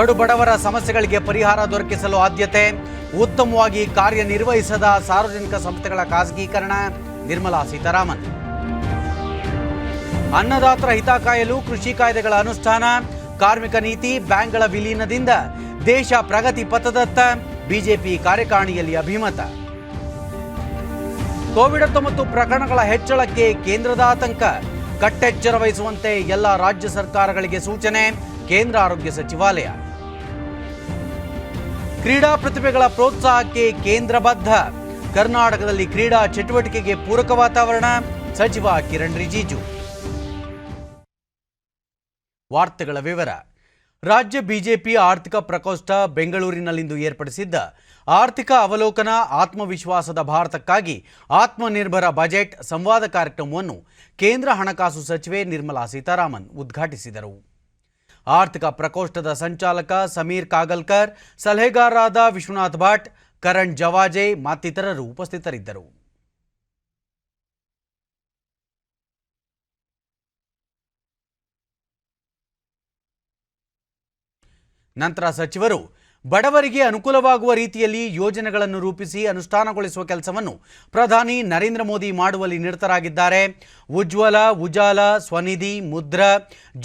ಕಡು ಬಡವರ ಸಮಸ್ಯೆಗಳಿಗೆ ಪರಿಹಾರ ದೊರಕಿಸಲು ಆದ್ಯತೆ, ಉತ್ತಮವಾಗಿ ಕಾರ್ಯನಿರ್ವಹಿಸದ ಸಾರ್ವಜನಿಕ ಸಂಸ್ಥೆಗಳ ಖಾಸಗೀಕರಣ. ನಿರ್ಮಲಾ ಸೀತಾರಾಮನ್. ಅನ್ನದಾತರ ಹಿತ ಕಾಯಲು ಕೃಷಿ ಕಾಯ್ದೆಗಳ ಅನುಷ್ಠಾನ, ಕಾರ್ಮಿಕ ನೀತಿ, ಬ್ಯಾಂಕ್ಗಳ ವಿಲೀನದಿಂದ ದೇಶ ಪ್ರಗತಿ ಪಥದತ್ತ. ಬಿಜೆಪಿ ಕಾರ್ಯಕಾರಿಣಿಯಲ್ಲಿ ಅಭಿಮತ. ಕೋವಿಡ್-19 ಪ್ರಕರಣಗಳ ಹೆಚ್ಚಳಕ್ಕೆ ಕೇಂದ್ರದ ಆತಂಕ, ಕಟ್ಟೆಚ್ಚರ ವಹಿಸುವಂತೆ ಎಲ್ಲ ರಾಜ್ಯ ಸರ್ಕಾರಗಳಿಗೆ ಸೂಚನೆ. ಕೇಂದ್ರ ಆರೋಗ್ಯ ಸಚಿವಾಲಯ. ಕ್ರೀಡಾ ಪ್ರತಿಭೆಗಳ ಪ್ರೋತ್ಸಾಹಕ್ಕೆ ಕೇಂದ್ರ ಬದ್ಧ, ಕರ್ನಾಟಕದಲ್ಲಿ ಕ್ರೀಡಾ ಚಟುವಟಿಕೆಗೆ ಪೂರಕ ವಾತಾವರಣ. ಸಚಿವ ಕಿರಣ್ ರಿಜಿಜು. ವಾರ್ತೆಗಳ ವಿವರ. ರಾಜ್ಯ ಬಿಜೆಪಿ ಆರ್ಥಿಕ ಪ್ರಕೋಷ್ಠ ಬೆಂಗಳೂರಿನಲ್ಲಿಂದು ಏರ್ಪಡಿಸಿದ್ದ ಆರ್ಥಿಕ ಅವಲೋಕನ ಆತ್ಮವಿಶ್ವಾಸದ ಭಾರತಕ್ಕಾಗಿ ಆತ್ಮನಿರ್ಭರ ಬಜೆಟ್ ಸಂವಾದ ಕಾರ್ಯಕ್ರಮವನ್ನು ಕೇಂದ್ರ ಹಣಕಾಸು ಸಚಿವೆ ನಿರ್ಮಲಾ ಸೀತಾರಾಮನ್ ಉದ್ಘಾಟಿಸಿದರು. ಆರ್ಥಿಕ ಪ್ರಕೋಷ್ಠದ ಸಂಚಾಲಕ ಸಮೀರ್ ಕಾಗಲ್ಕರ್, ಸಲಹೆಗಾರರಾದ ವಿಶ್ವನಾಥ್ ಭಟ್, ಕರಣ್ ಜವಾಜೆ ಮತ್ತಿತರರು ಉಪಸ್ಥಿತರಿದ್ದರು. ನಂತರ ಸಚಿವರು ಬಡವರಿಗೆ ಅನುಕೂಲವಾಗುವ ರೀತಿಯಲ್ಲಿ ಯೋಜನೆಗಳನ್ನು ರೂಪಿಸಿ ಅನುಷ್ಠಾನಗೊಳಿಸುವ ಕೆಲಸವನ್ನು ಪ್ರಧಾನಿ ನರೇಂದ್ರ ಮೋದಿ ಮಾಡುವಲ್ಲಿ ನಿರತರಾಗಿದ್ದಾರೆ. ಉಜ್ವಲ, ಉಜಾಲ, ಸ್ವನಿಧಿ, ಮುದ್ರಾ,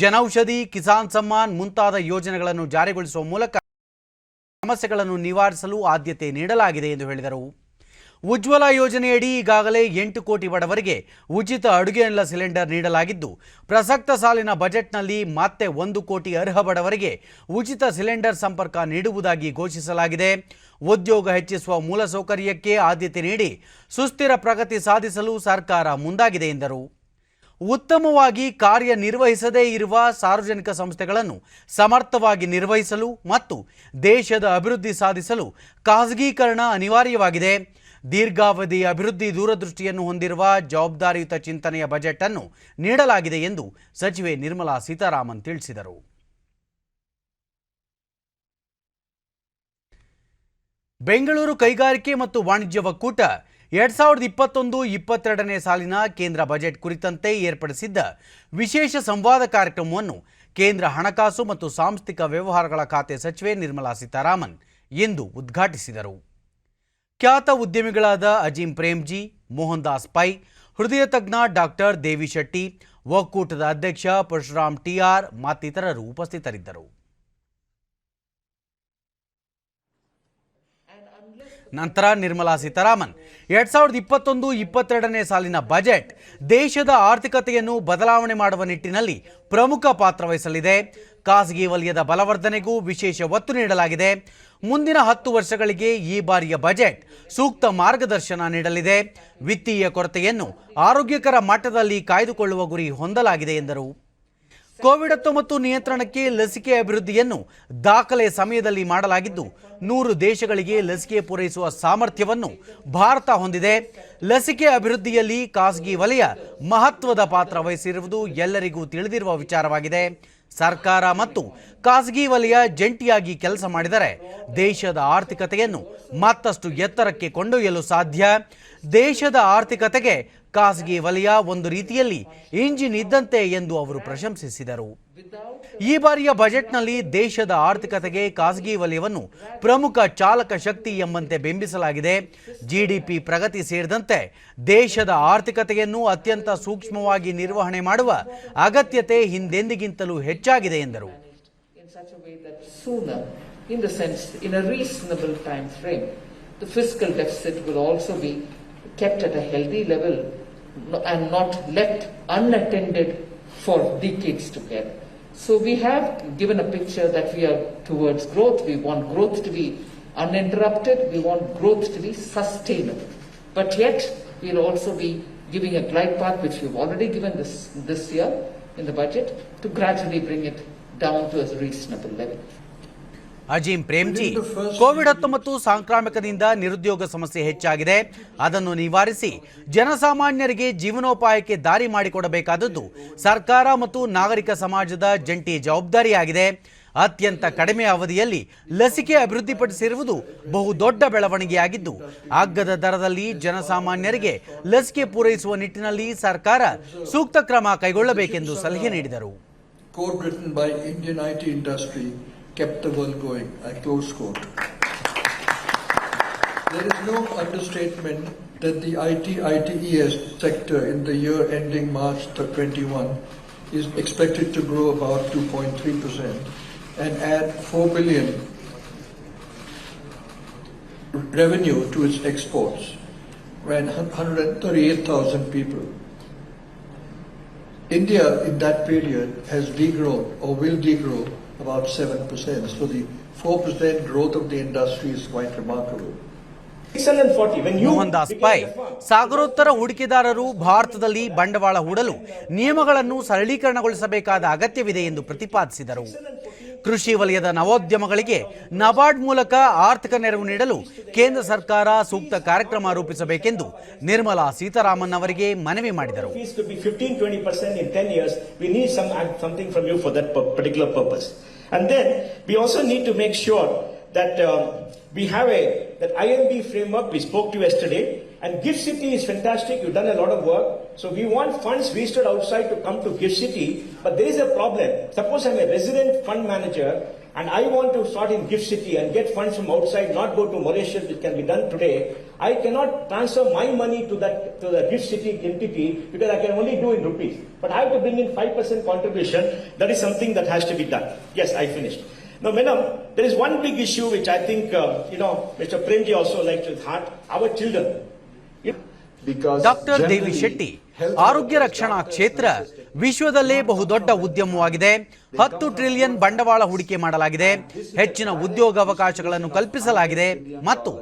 ಜನೌಷಧಿ, ಕಿಸಾನ್ ಸಮ್ಮಾನ್ ಮುಂತಾದ ಯೋಜನೆಗಳನ್ನು ಜಾರಿಗೊಳಿಸುವ ಮೂಲಕ ಸಮಸ್ಯೆಗಳನ್ನು ನಿವಾರಿಸಲು ಆದ್ಯತೆ ನೀಡಲಾಗಿದೆ ಎಂದು ಹೇಳಿದರು. ಉಜ್ವಲ ಯೋಜನೆಯಡಿ ಈಗಾಗಲೇ 8 ಕೋಟಿ ಬಡವರಿಗೆ ಉಚಿತ ಅಡುಗೆ ಅನಿಲ ಸಿಲಿಂಡರ್ ನೀಡಲಾಗಿದ್ದು, ಪ್ರಸಕ್ತ ಸಾಲಿನ ಬಜೆಟ್ನಲ್ಲಿ ಮತ್ತೆ 1 ಕೋಟಿ ಅರ್ಹ ಬಡವರಿಗೆ ಉಚಿತ ಸಿಲಿಂಡರ್ ಸಂಪರ್ಕ ನೀಡುವುದಾಗಿ ಘೋಷಿಸಲಾಗಿದೆ. ಉದ್ಯೋಗ ಹೆಚ್ಚಿಸುವ ಮೂಲಸೌಕರ್ಯಕ್ಕೆ ಆದ್ಯತೆ ನೀಡಿ ಸುಸ್ಥಿರ ಪ್ರಗತಿ ಸಾಧಿಸಲು ಸರ್ಕಾರ ಮುಂದಾಗಿದೆ ಎಂದರು. ಉತ್ತಮವಾಗಿ ಕಾರ್ಯನಿರ್ವಹಿಸದೇ ಇರುವ ಸಾರ್ವಜನಿಕ ಸಂಸ್ಥೆಗಳನ್ನು ಸಮರ್ಥವಾಗಿ ನಿರ್ವಹಿಸಲು ಮತ್ತು ದೇಶದ ಅಭಿವೃದ್ಧಿ ಸಾಧಿಸಲು ಖಾಸಗೀಕರಣ ಅನಿವಾರ್ಯವಾಗಿದೆ. ದೀರ್ಘಾವಧಿ ಅಭಿವೃದ್ಧಿ ದೂರದೃಷ್ಟಿಯನ್ನು ಹೊಂದಿರುವ ಜವಾಬ್ದಾರಿಯುತ ಚಿಂತನೆಯ ಬಜೆಟ್ ಅನ್ನು ನೀಡಲಾಗಿದೆ ಎಂದು ಸಚಿವೆ ನಿರ್ಮಲಾ ಸೀತಾರಾಮನ್ ತಿಳಿಸಿದರು. ಬೆಂಗಳೂರು ಕೈಗಾರಿಕೆ ಮತ್ತು ವಾಣಿಜ್ಯ ಒಕ್ಕೂಟ 2021-22ನೇ ಸಾಲಿನ ಕೇಂದ್ರ ಬಜೆಟ್ ಕುರಿತಂತೆ ಏರ್ಪಡಿಸಿದ್ದ ವಿಶೇಷ ಸಂವಾದ ಕಾರ್ಯಕ್ರಮವನ್ನು ಕೇಂದ್ರ ಹಣಕಾಸು ಮತ್ತು ಸಾಂಸ್ಥಿಕ ವ್ಯವಹಾರಗಳ ಖಾತೆ ಸಚಿವೆ ನಿರ್ಮಲಾ ಸೀತಾರಾಮನ್ ಇಂದು ಉದ್ಘಾಟಿಸಿದರು. ಖ್ಯಾತ ಉದ್ಯಮಿಗಳಾದ ಅಜೀಂ ಪ್ರೇಮ್ಜಿ, ಮೋಹನ್ ದಾಸ್ ಪೈ, ಹೃದಯ ತಜ್ಞ ಡಾಕ್ಟರ್ ದೇವಿ ಶೆಟ್ಟಿ, ಒಕ್ಕೂಟದ ಅಧ್ಯಕ್ಷ ಪರಶುರಾಮ್ ಟಿಆರ್ ಮತ್ತಿತರರು ಉಪಸ್ಥಿತರಿದ್ದರು. ನಂತರ ನಿರ್ಮಲಾ ಸೀತಾರಾಮನ್ 2021-22ನೇ ಸಾಲಿನ ಬಜೆಟ್ ದೇಶದ ಆರ್ಥಿಕತೆಯನ್ನು ಬದಲಾವಣೆ ಮಾಡುವ ನಿಟ್ಟಿನಲ್ಲಿ ಪ್ರಮುಖ ಪಾತ್ರ ವಹಿಸಲಿದೆ. ಖಾಸಗಿ ವಲಯದ ಬಲವರ್ಧನೆಗೂ ವಿಶೇಷ ಒತ್ತು ನೀಡಲಾಗಿದೆ. ಮುಂದಿನ 10 ವರ್ಷಗಳಿಗೆ ಈ ಬಾರಿಯ ಬಜೆಟ್ ಸೂಕ್ತ ಮಾರ್ಗದರ್ಶನ ನೀಡಲಿದೆ. ವಿತ್ತೀಯ ಕೊರತೆಯನ್ನು ಆರೋಗ್ಯಕರ ಮಟ್ಟದಲ್ಲಿ ಕಾಯ್ದುಕೊಳ್ಳುವ ಗುರಿ ಹೊಂದಲಾಗಿದೆ ಎಂದರು. ಕೋವಿಡ್-19 ನಿಯಂತ್ರಣಕ್ಕೆ ಲಸಿಕೆ ಅಭಿವೃದ್ಧಿಯನ್ನು ದಾಖಲೆ ಸಮಯದಲ್ಲಿ ಮಾಡಲಾಗಿದ್ದು, 100 ದೇಶಗಳಿಗೆ ಲಸಿಕೆ ಪೂರೈಸುವ ಸಾಮರ್ಥ್ಯವನ್ನು ಭಾರತ ಹೊಂದಿದೆ. ಲಸಿಕೆ ಅಭಿವೃದ್ಧಿಯಲ್ಲಿ ಖಾಸಗಿ ವಲಯ ಮಹತ್ವದ ಪಾತ್ರ ವಹಿಸಿರುವುದು ಎಲ್ಲರಿಗೂ ತಿಳಿದಿರುವ ವಿಚಾರವಾಗಿದೆ. ಸರ್ಕಾರ ಮತ್ತು ಖಾಸಗಿ ವಲಯ ಜಂಟಿಯಾಗಿ ಕೆಲಸ ಮಾಡಿದರೆ ದೇಶದ ಆರ್ಥಿಕತೆಯನ್ನು ಮತ್ತಷ್ಟು ಎತ್ತರಕ್ಕೆ ಕೊಂಡೊಯ್ಯಲು ಸಾಧ್ಯ. ದೇಶದ ಆರ್ಥಿಕತೆಗೆ ಖಾಸಗಿ ವಲಯ ಒಂದು ರೀತಿಯಲ್ಲಿ ಇಂಜಿನ್ ಇದ್ದಂತೆ ಎಂದು ಅವರು ಪ್ರಶಂಸಿಸಿದರು. ಈ ಬಾರಿಯ ಬಜೆಟ್ನಲ್ಲಿ ದೇಶದ ಆರ್ಥಿಕತೆಗೆ ಖಾಸಗಿ ವಲಯವನ್ನು ಪ್ರಮುಖ ಚಾಲಕ ಶಕ್ತಿ ಎಂಬಂತೆ ಬಿಂಬಿಸಲಾಗಿದೆ. ಜಿಡಿಪಿ ಪ್ರಗತಿ ಸೇರಿದಂತೆ ದೇಶದ ಆರ್ಥಿಕತೆಯನ್ನು ಅತ್ಯಂತ ಸೂಕ್ಷ್ಮವಾಗಿ ನಿರ್ವಹಣೆ ಮಾಡುವ ಅಗತ್ಯತೆ ಹಿಂದೆಂದಿಗಿಂತಲೂ ಹೆಚ್ಚಾಗಿದೆ ಎಂದರು. Kept at a healthy level and not left unattended for decades together. So we have given a picture that we are towards growth. We want growth to be uninterrupted. We want growth to be sustainable. But yet we'll also be giving a glide path, which we've already given this year in the budget, to gradually bring it down to a reasonable level. Azim Premji, ಕೋವಿಡ್-19 ಸಾಂಕ್ರಾಮಿಕದಿಂದ ನಿರುದ್ಯೋಗ ಸಮಸ್ಯೆ ಹೆಚ್ಚಾಗಿದೆ. ಅದನ್ನು ನಿವಾರಿಸಿ ಜನಸಾಮಾನ್ಯರಿಗೆ ಜೀವನೋಪಾಯಕ್ಕೆ ದಾರಿ ಮಾಡಿಕೊಡಬೇಕಾದದ್ದು ಸರ್ಕಾರ ಮತ್ತು ನಾಗರಿಕ ಸಮಾಜದ ಜಂಟಿ ಜವಾಬ್ದಾರಿಯಾಗಿದೆ. ಅತ್ಯಂತ ಕಡಿಮೆ ಅವಧಿಯಲ್ಲಿ ಲಸಿಕೆ ಅಭಿವೃದ್ಧಿಪಡಿಸಿರುವುದು ಬಹುದೊಡ್ಡ ಬೆಳವಣಿಗೆಯಾಗಿದ್ದು, ಅಗ್ಗದ ದರದಲ್ಲಿ ಜನಸಾಮಾನ್ಯರಿಗೆ ಲಸಿಕೆ ಪೂರೈಸುವ ನಿಟ್ಟಿನಲ್ಲಿ ಸರ್ಕಾರ ಸೂಕ್ತ ಕ್ರಮ ಕೈಗೊಳ್ಳಬೇಕೆಂದು ಸಲಹೆ ನೀಡಿದರು. Code written by Indian IT industry kept the world going. I close quote. There is no understatement that the ITES sector in the year ending March 21 is expected to grow about 2.3% and add 4 billion revenue to its exports and 138,000 people. India in that period has degrown or will degrow about 7%. So the 4% growth of the industry is quite remarkable. 640 when you Mohandas Pai ಸಾಗರೋತ್ತರ ಹೂಡಿಕೆದಾರರು ಭಾರತದಲ್ಲಿ ಬಂಡವಾಳ ಹೂಡಲು ನಿಯಮಗಳನ್ನು ಸರಳೀಕರಣಗೊಳಿಸಬೇಕಾದ ಅಗತ್ಯವಿದೆ ಎಂದು ಪ್ರತಿಪಾದಿಸಿದರು. ಕೃಷಿ ವಲಯದ ನವೋದ್ಯಮಗಳಿಗೆ ನಬಾರ್ಡ್ ಮೂಲಕ ಆರ್ಥಿಕ ನೆರವು ನೀಡಲು ಕೇಂದ್ರ ಸರ್ಕಾರ ಸೂಕ್ತ ಕಾರ್ಯಕ್ರಮ ರೂಪಿಸಬೇಕೆಂದು ನಿರ್ಮಲಾ ಸೀತಾರಾಮನ್ ಅವರಿಗೆ ಮನವಿ ಮಾಡಿದರು. fees could be 15-20% in 10 years. We need something from you for that particular purpose. And then we also need to make sure that we have that IMB framework we spoke to yesterday, and Gift City is fantastic. You've done a lot of work. So we want funds wasted outside to come to Gift City, but there is a problem. Suppose I'm a resident fund manager and I want to start in Gift City and get funds from outside, not go to Mauritius, which can be done today. I cannot transfer my money to the Gift City entity because I can only do in rupees. But I have to bring in 5% contribution. That is something that has to be done. Yes, I finished. Now, madam, there is one big issue which I think, Mr. Premji also likes his heart, our children. Doctor Devi Shetty, ಆರೋಗ್ಯ ರಕ್ಷಣಾ ಕ್ಷೇತ್ರ ವಿಶ್ವದಲ್ಲೇ ಬಹುದೊಡ್ಡ ಉದ್ಯಮವಾಗಿದೆ. 10 trillion ಬಂಡವಾಳ ಹೂಡಿಕೆ ಮಾಡಲಾಗಿದೆ, ಹೆಚ್ಚಿನ ಉದ್ಯೋಗಾವಕಾಶಗಳನ್ನು ಕಲ್ಪಿಸಲಾಗಿದೆ ಮತ್ತು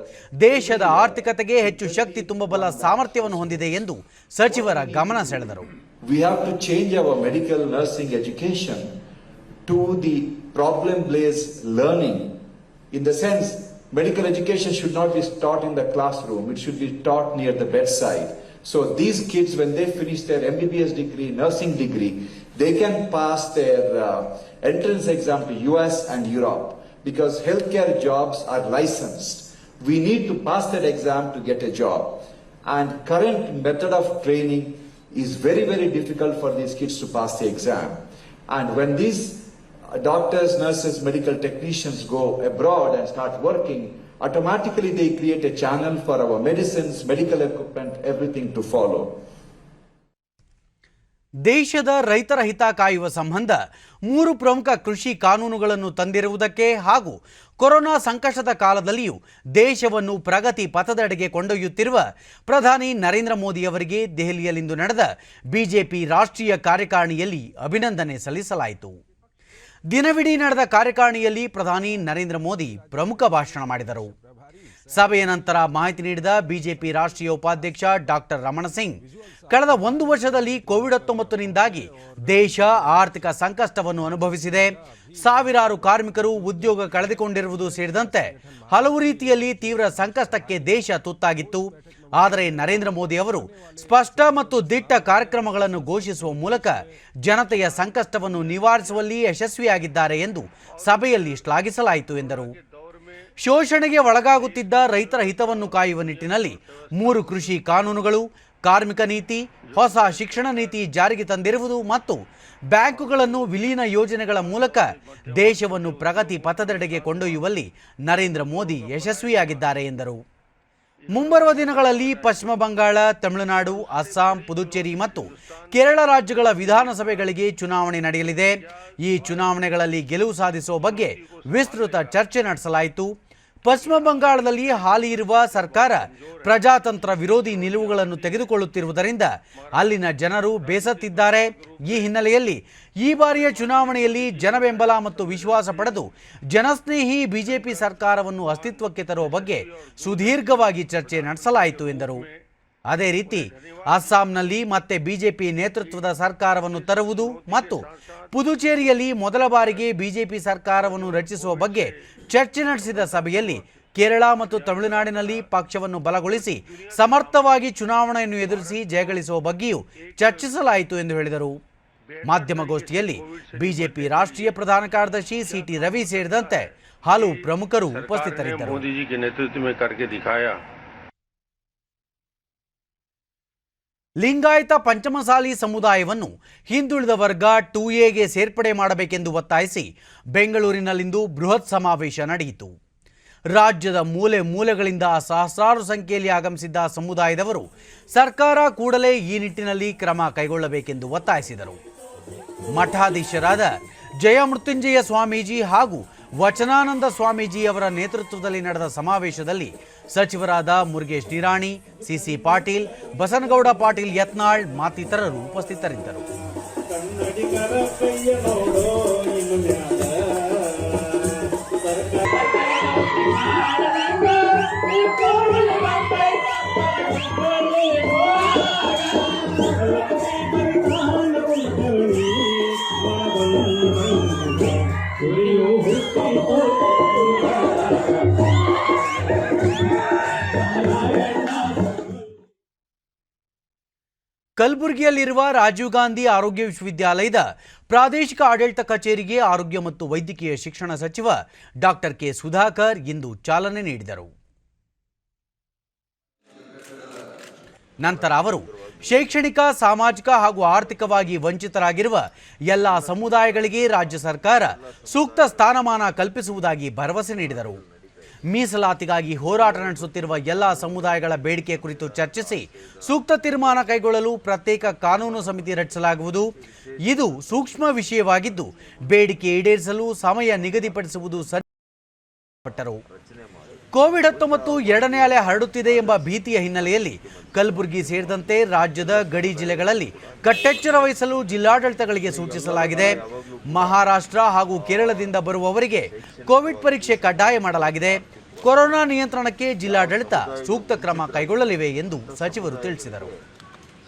ದೇಶದ ಆರ್ಥಿಕತೆಗೆ ಹೆಚ್ಚು ಶಕ್ತಿ ತುಂಬಬಲ್ಲ ಸಾಮರ್ಥ್ಯವನ್ನು ಹೊಂದಿದೆ ಎಂದು ಸಚಿವರ ಗಮನ ಸೆಳೆದರು. We have to change our medical nursing education to the problem-based learning. In the sense, medical education should not be taught in the classroom, it should be taught near the bedside. So these kids, when they finish their MBBS degree, nursing degree, they can pass their entrance exam to US and Europe because healthcare jobs are licensed. We need to pass that exam to get a job. And current method of training is very, very difficult for these kids to pass the exam. And when these doctors, nurses, medical technicians go abroad and start working, automatically they create a channel for our medicines, medical equipment, everything to follow. ದೇಶದ ರೈತರ ಹಿತ ಕಾಯುವ ಸಂಬಂಧ 3 ಪ್ರಮುಖ ಕೃಷಿ ಕಾನೂನುಗಳನ್ನು ತಂದಿರುವುದಕ್ಕೆ ಹಾಗೂ corona ಸಂಕಷ್ಟದ ಕಾಲದಲ್ಲಿಯೂ ದೇಶವನ್ನು ಪ್ರಗತಿ ಪಥದೆಡೆಗೆ ಕೊಂಡೊಯ್ಯುತ್ತಿರುವ ಪ್ರಧಾನಿ ನರೇಂದ್ರ ಮೋದಿ ಅವರಿಗೆ ದೆಹಲಿಯಲ್ಲಿಂದು ನಡೆದ ಬಿಜೆಪಿ ರಾಷ್ಟ್ರೀಯ ಕಾರ್ಯಕಾರಿಣಿಯಲ್ಲಿ ಅಭಿನಂದನೆ ಸಲ್ಲಿಸಲಾಯಿತು. ದಿನವಿಡೀ ನಡೆದ ಕಾರ್ಯಕಾರಿಣಿಯಲ್ಲಿ ಪ್ರಧಾನಿ ನರೇಂದ್ರ ಮೋದಿ ಪ್ರಮುಖ ಭಾಷಣ ಮಾಡಿದರು. ಸಭೆಯ ನಂತರ ಮಾಹಿತಿ ನೀಡಿದ ಬಿಜೆಪಿ ರಾಷ್ಟ್ರೀಯ ಉಪಾಧ್ಯಕ್ಷ ಡಾಕ್ಟರ್ ರಮಣ ಸಿಂಗ್, ಕಳೆದ 1 ವರ್ಷದಲ್ಲಿ ಕೋವಿಡ್-19ನಿಂದಾಗಿ ದೇಶ ಆರ್ಥಿಕ ಸಂಕಷ್ಟವನ್ನು ಅನುಭವಿಸಿದೆ. ಸಾವಿರಾರು ಕಾರ್ಮಿಕರು ಉದ್ಯೋಗ ಕಳೆದುಕೊಂಡಿರುವುದು ಸೇರಿದಂತೆ ಹಲವು ರೀತಿಯಲ್ಲಿ ತೀವ್ರ ಸಂಕಷ್ಟಕ್ಕೆ ದೇಶ ತುತ್ತಾಗಿತ್ತು. ಆದರೆ ನರೇಂದ್ರ ಮೋದಿ ಅವರು ಸ್ಪಷ್ಟ ಮತ್ತು ದಿಟ್ಟ ಕಾರ್ಯಕ್ರಮಗಳನ್ನು ಘೋಷಿಸುವ ಮೂಲಕ ಜನತೆಯ ಸಂಕಷ್ಟವನ್ನು ನಿವಾರಿಸುವಲ್ಲಿ ಯಶಸ್ವಿಯಾಗಿದ್ದಾರೆ ಎಂದು ಸಭೆಯಲ್ಲಿ ಶ್ಲಾಘಿಸಲಾಯಿತು ಎಂದರು. ಶೋಷಣೆಗೆ ಒಳಗಾಗುತ್ತಿದ್ದ ರೈತರ ಹಿತವನ್ನು ಕಾಯುವ ನಿಟ್ಟಿನಲ್ಲಿ 3 ಕೃಷಿ ಕಾನೂನುಗಳು, ಕಾರ್ಮಿಕ ನೀತಿ, ಹೊಸ ಶಿಕ್ಷಣ ನೀತಿ ಜಾರಿಗೆ ತಂದಿರುವುದು ಮತ್ತು ಬ್ಯಾಂಕುಗಳನ್ನು ವಿಲೀನ ಯೋಜನೆಗಳ ಮೂಲಕ ದೇಶವನ್ನು ಪ್ರಗತಿ ಪಥದೆಡೆಗೆ ಕೊಂಡೊಯ್ಯುವಲ್ಲಿ ನರೇಂದ್ರ ಮೋದಿ ಯಶಸ್ವಿಯಾಗಿದ್ದಾರೆ ಎಂದರು. ಮುಂಬರುವ ದಿನಗಳಲ್ಲಿ ಪಶ್ಚಿಮ ಬಂಗಾಳ, ತಮಿಳುನಾಡು, ಅಸ್ಸಾಂ, ಪುದುಚೇರಿ ಮತ್ತು ಕೇರಳ ರಾಜ್ಯಗಳ ವಿಧಾನಸಭೆಗಳಿಗೆ ಚುನಾವಣೆ ನಡೆಯಲಿದೆ. ಈ ಚುನಾವಣೆಗಳಲ್ಲಿ ಗೆಲುವು ಸಾಧಿಸುವ ಬಗ್ಗೆ ವಿಸ್ತೃತ ಚರ್ಚೆ ನಡೆಸಲಾಯಿತು. ಪಶ್ಚಿಮ ಬಂಗಾಳದಲ್ಲಿ ಹಾಲಿ ಇರುವ ಸರ್ಕಾರ ಪ್ರಜಾತಂತ್ರ ವಿರೋಧಿ ನಿಲುವುಗಳನ್ನು ತೆಗೆದುಕೊಳ್ಳುತ್ತಿರುವುದರಿಂದ ಅಲ್ಲಿನ ಜನರು ಬೇಸತ್ತಿದ್ದಾರೆ. ಈ ಹಿನ್ನೆಲೆಯಲ್ಲಿ ಈ ಬಾರಿಯ ಚುನಾವಣೆಯಲ್ಲಿ ಜನಬೆಂಬಲ ಮತ್ತು ವಿಶ್ವಾಸ ಪಡೆದು ಜನಸ್ನೇಹಿ ಬಿಜೆಪಿ ಸರ್ಕಾರವನ್ನು ಅಸ್ತಿತ್ವಕ್ಕೆ ತರುವ ಬಗ್ಗೆ ಸುದೀರ್ಘವಾಗಿ ಚರ್ಚೆ ನಡೆಸಲಾಯಿತು ಎಂದರು. ಅದೇ ರೀತಿ ಅಸ್ಸಾಂನಲ್ಲಿ ಮತ್ತೆ ಬಿಜೆಪಿ ನೇತೃತ್ವದ ಸರ್ಕಾರವನ್ನು ತರುವುದು ಮತ್ತು ಪುದುಚೇರಿಯಲ್ಲಿ ಮೊದಲ ಬಾರಿಗೆ ಬಿಜೆಪಿ ಸರ್ಕಾರವನ್ನು ರಚಿಸುವ ಬಗ್ಗೆ ಚರ್ಚೆ ನಡೆಸಿದ ಸಭೆಯಲ್ಲಿ ಕೇರಳ ಮತ್ತು ತಮಿಳುನಾಡಿನಲ್ಲಿ ಪಕ್ಷವನ್ನು ಬಲಗೊಳಿಸಿ ಸಮರ್ಥವಾಗಿ ಚುನಾವಣೆಯನ್ನು ಎದುರಿಸಿ ಜಯಗಳಿಸುವ ಬಗ್ಗೆಯೂ ಚರ್ಚಿಸಲಾಯಿತು ಎಂದು ಹೇಳಿದರು. ಮಾಧ್ಯಮಗೋಷ್ಠಿಯಲ್ಲಿ ಬಿಜೆಪಿ ರಾಷ್ಟ್ರೀಯ ಪ್ರಧಾನ ಕಾರ್ಯದರ್ಶಿ ಸಿಟಿ ರವಿ ಸೇರಿದಂತೆ ಹಲವು ಪ್ರಮುಖರು ಉಪಸ್ಥಿತರಿದ್ದರು. ಲಿಂಗಾಯತ ಪಂಚಮಸಾಲಿ ಸಮುದಾಯವನ್ನು ಹಿಂದುಳಿದ ವರ್ಗ 2Aಗೆ ಸೇರ್ಪಡೆ ಮಾಡಬೇಕೆಂದು ಒತ್ತಾಯಿಸಿ ಬೆಂಗಳೂರಿನಲ್ಲಿಂದು ಬೃಹತ್ ಸಮಾವೇಶ ನಡೆಯಿತು. ರಾಜ್ಯದ ಮೂಲೆ ಮೂಲೆಗಳಿಂದ ಸಹಸ್ರಾರು ಸಂಖ್ಯೆಯಲ್ಲಿ ಆಗಮಿಸಿದ್ದ ಸಮುದಾಯದವರು ಸರ್ಕಾರ ಕೂಡಲೇ ಈ ನಿಟ್ಟಿನಲ್ಲಿ ಕ್ರಮ ಕೈಗೊಳ್ಳಬೇಕೆಂದು ಒತ್ತಾಯಿಸಿದರು. ಮಠಾಧೀಶರಾದ ಜಯಮೃತ್ಯುಂಜಯ ಸ್ವಾಮೀಜಿ ಹಾಗೂ ವಚನಾನಂದ ಸ್ವಾಮೀಜಿ ಅವರ ನೇತೃತ್ವದಲ್ಲಿ ನಡೆದ ಸಮಾವೇಶದಲ್ಲಿ ಸಚಿವರಾದ ಮುರುಗೇಶ್ ನಿರಾಣಿ, ಸಿಸಿ ಪಾಟೀಲ್, ಬಸನಗೌಡ ಪಾಟೀಲ್ ಯತ್ನಾಳ್ ಮತ್ತಿತರರು ಉಪಸ್ಥಿತರಿದ್ದರು. ಕಲಬುರಗಿಯಲ್ಲಿರುವ ರಾಜೀವ್ ಗಾಂಧಿ ಆರೋಗ್ಯ ವಿಶ್ವವಿದ್ಯಾಲಯದ ಪ್ರಾದೇಶಿಕ ಆಡಳಿತ ಕಚೇರಿಗೆ ಆರೋಗ್ಯ ಮತ್ತು ವೈದ್ಯಕೀಯ ಶಿಕ್ಷಣ ಸಚಿವ ಡಾಕ್ಟರ್ ಕೆ ಸುಧಾಕರ್ ಇಂದು ಚಾಲನೆ ನೀಡಿದರು. ನಂತರ ಅವರು ಶೈಕ್ಷಣಿಕ, ಸಾಮಾಜಿಕ ಹಾಗೂ ಆರ್ಥಿಕವಾಗಿ ವಂಚಿತರಾಗಿರುವ ಎಲ್ಲ ಸಮುದಾಯಗಳಿಗೆ ರಾಜ್ಯ ಸರ್ಕಾರ ಸೂಕ್ತ ಸ್ಥಾನಮಾನ ಕಲ್ಪಿಸುವುದಾಗಿ ಭರವಸೆ ನೀಡಿದರು. ಮೀಸಲಾತಿಗಾಗಿ ಹೋರಾಟ ನಡೆಸುತ್ತಿರುವ ಎಲ್ಲ ಸಮುದಾಯಗಳ ಬೇಡಿಕೆ ಕುರಿತು ಚರ್ಚಿಸಿ ಸೂಕ್ತ ತೀರ್ಮಾನ ಕೈಗೊಳ್ಳಲು ಪ್ರತ್ಯೇಕ ಕಾನೂನು ಸಮಿತಿ ರಚಿಸಲಾಗುವುದು. ಇದು ಸೂಕ್ಷ್ಮ ವಿಷಯವಾಗಿದ್ದು ಬೇಡಿಕೆ ಈಡೇರಿಸಲು ಸಮಯ ನಿಗದಿಪಡಿಸುವುದು ಸರಿಪಟ್ಟರು. ಕೋವಿಡ್-19 ಎರಡನೇ ಅಲೆ ಹರಡುತ್ತಿದೆ ಎಂಬ ಭೀತಿಯ ಹಿನ್ನೆಲೆಯಲ್ಲಿ ಕಲಬುರಗಿ ಸೇರಿದಂತೆ ರಾಜ್ಯದ ಗಡಿ ಜಿಲ್ಲೆಗಳಲ್ಲಿ ಕಟ್ಟೆಚ್ಚರ ವಹಿಸಲು ಜಿಲ್ಲಾಡಳಿತಗಳಿಗೆ ಸೂಚಿಸಲಾಗಿದೆ. ಮಹಾರಾಷ್ಟ್ರ ಹಾಗೂ ಕೇರಳದಿಂದ ಬರುವವರಿಗೆ ಕೋವಿಡ್ ಪರೀಕ್ಷೆ ಕಡ್ಡಾಯ ಮಾಡಲಾಗಿದೆ. ಕೊರೋನಾ ನಿಯಂತ್ರಣಕ್ಕೆ ಜಿಲ್ಲಾಡಳಿತ ಸೂಕ್ತ ಕ್ರಮ ಕೈಗೊಳ್ಳಲಿವೆ ಎಂದು ಸಚಿವರು ತಿಳಿಸಿದರು.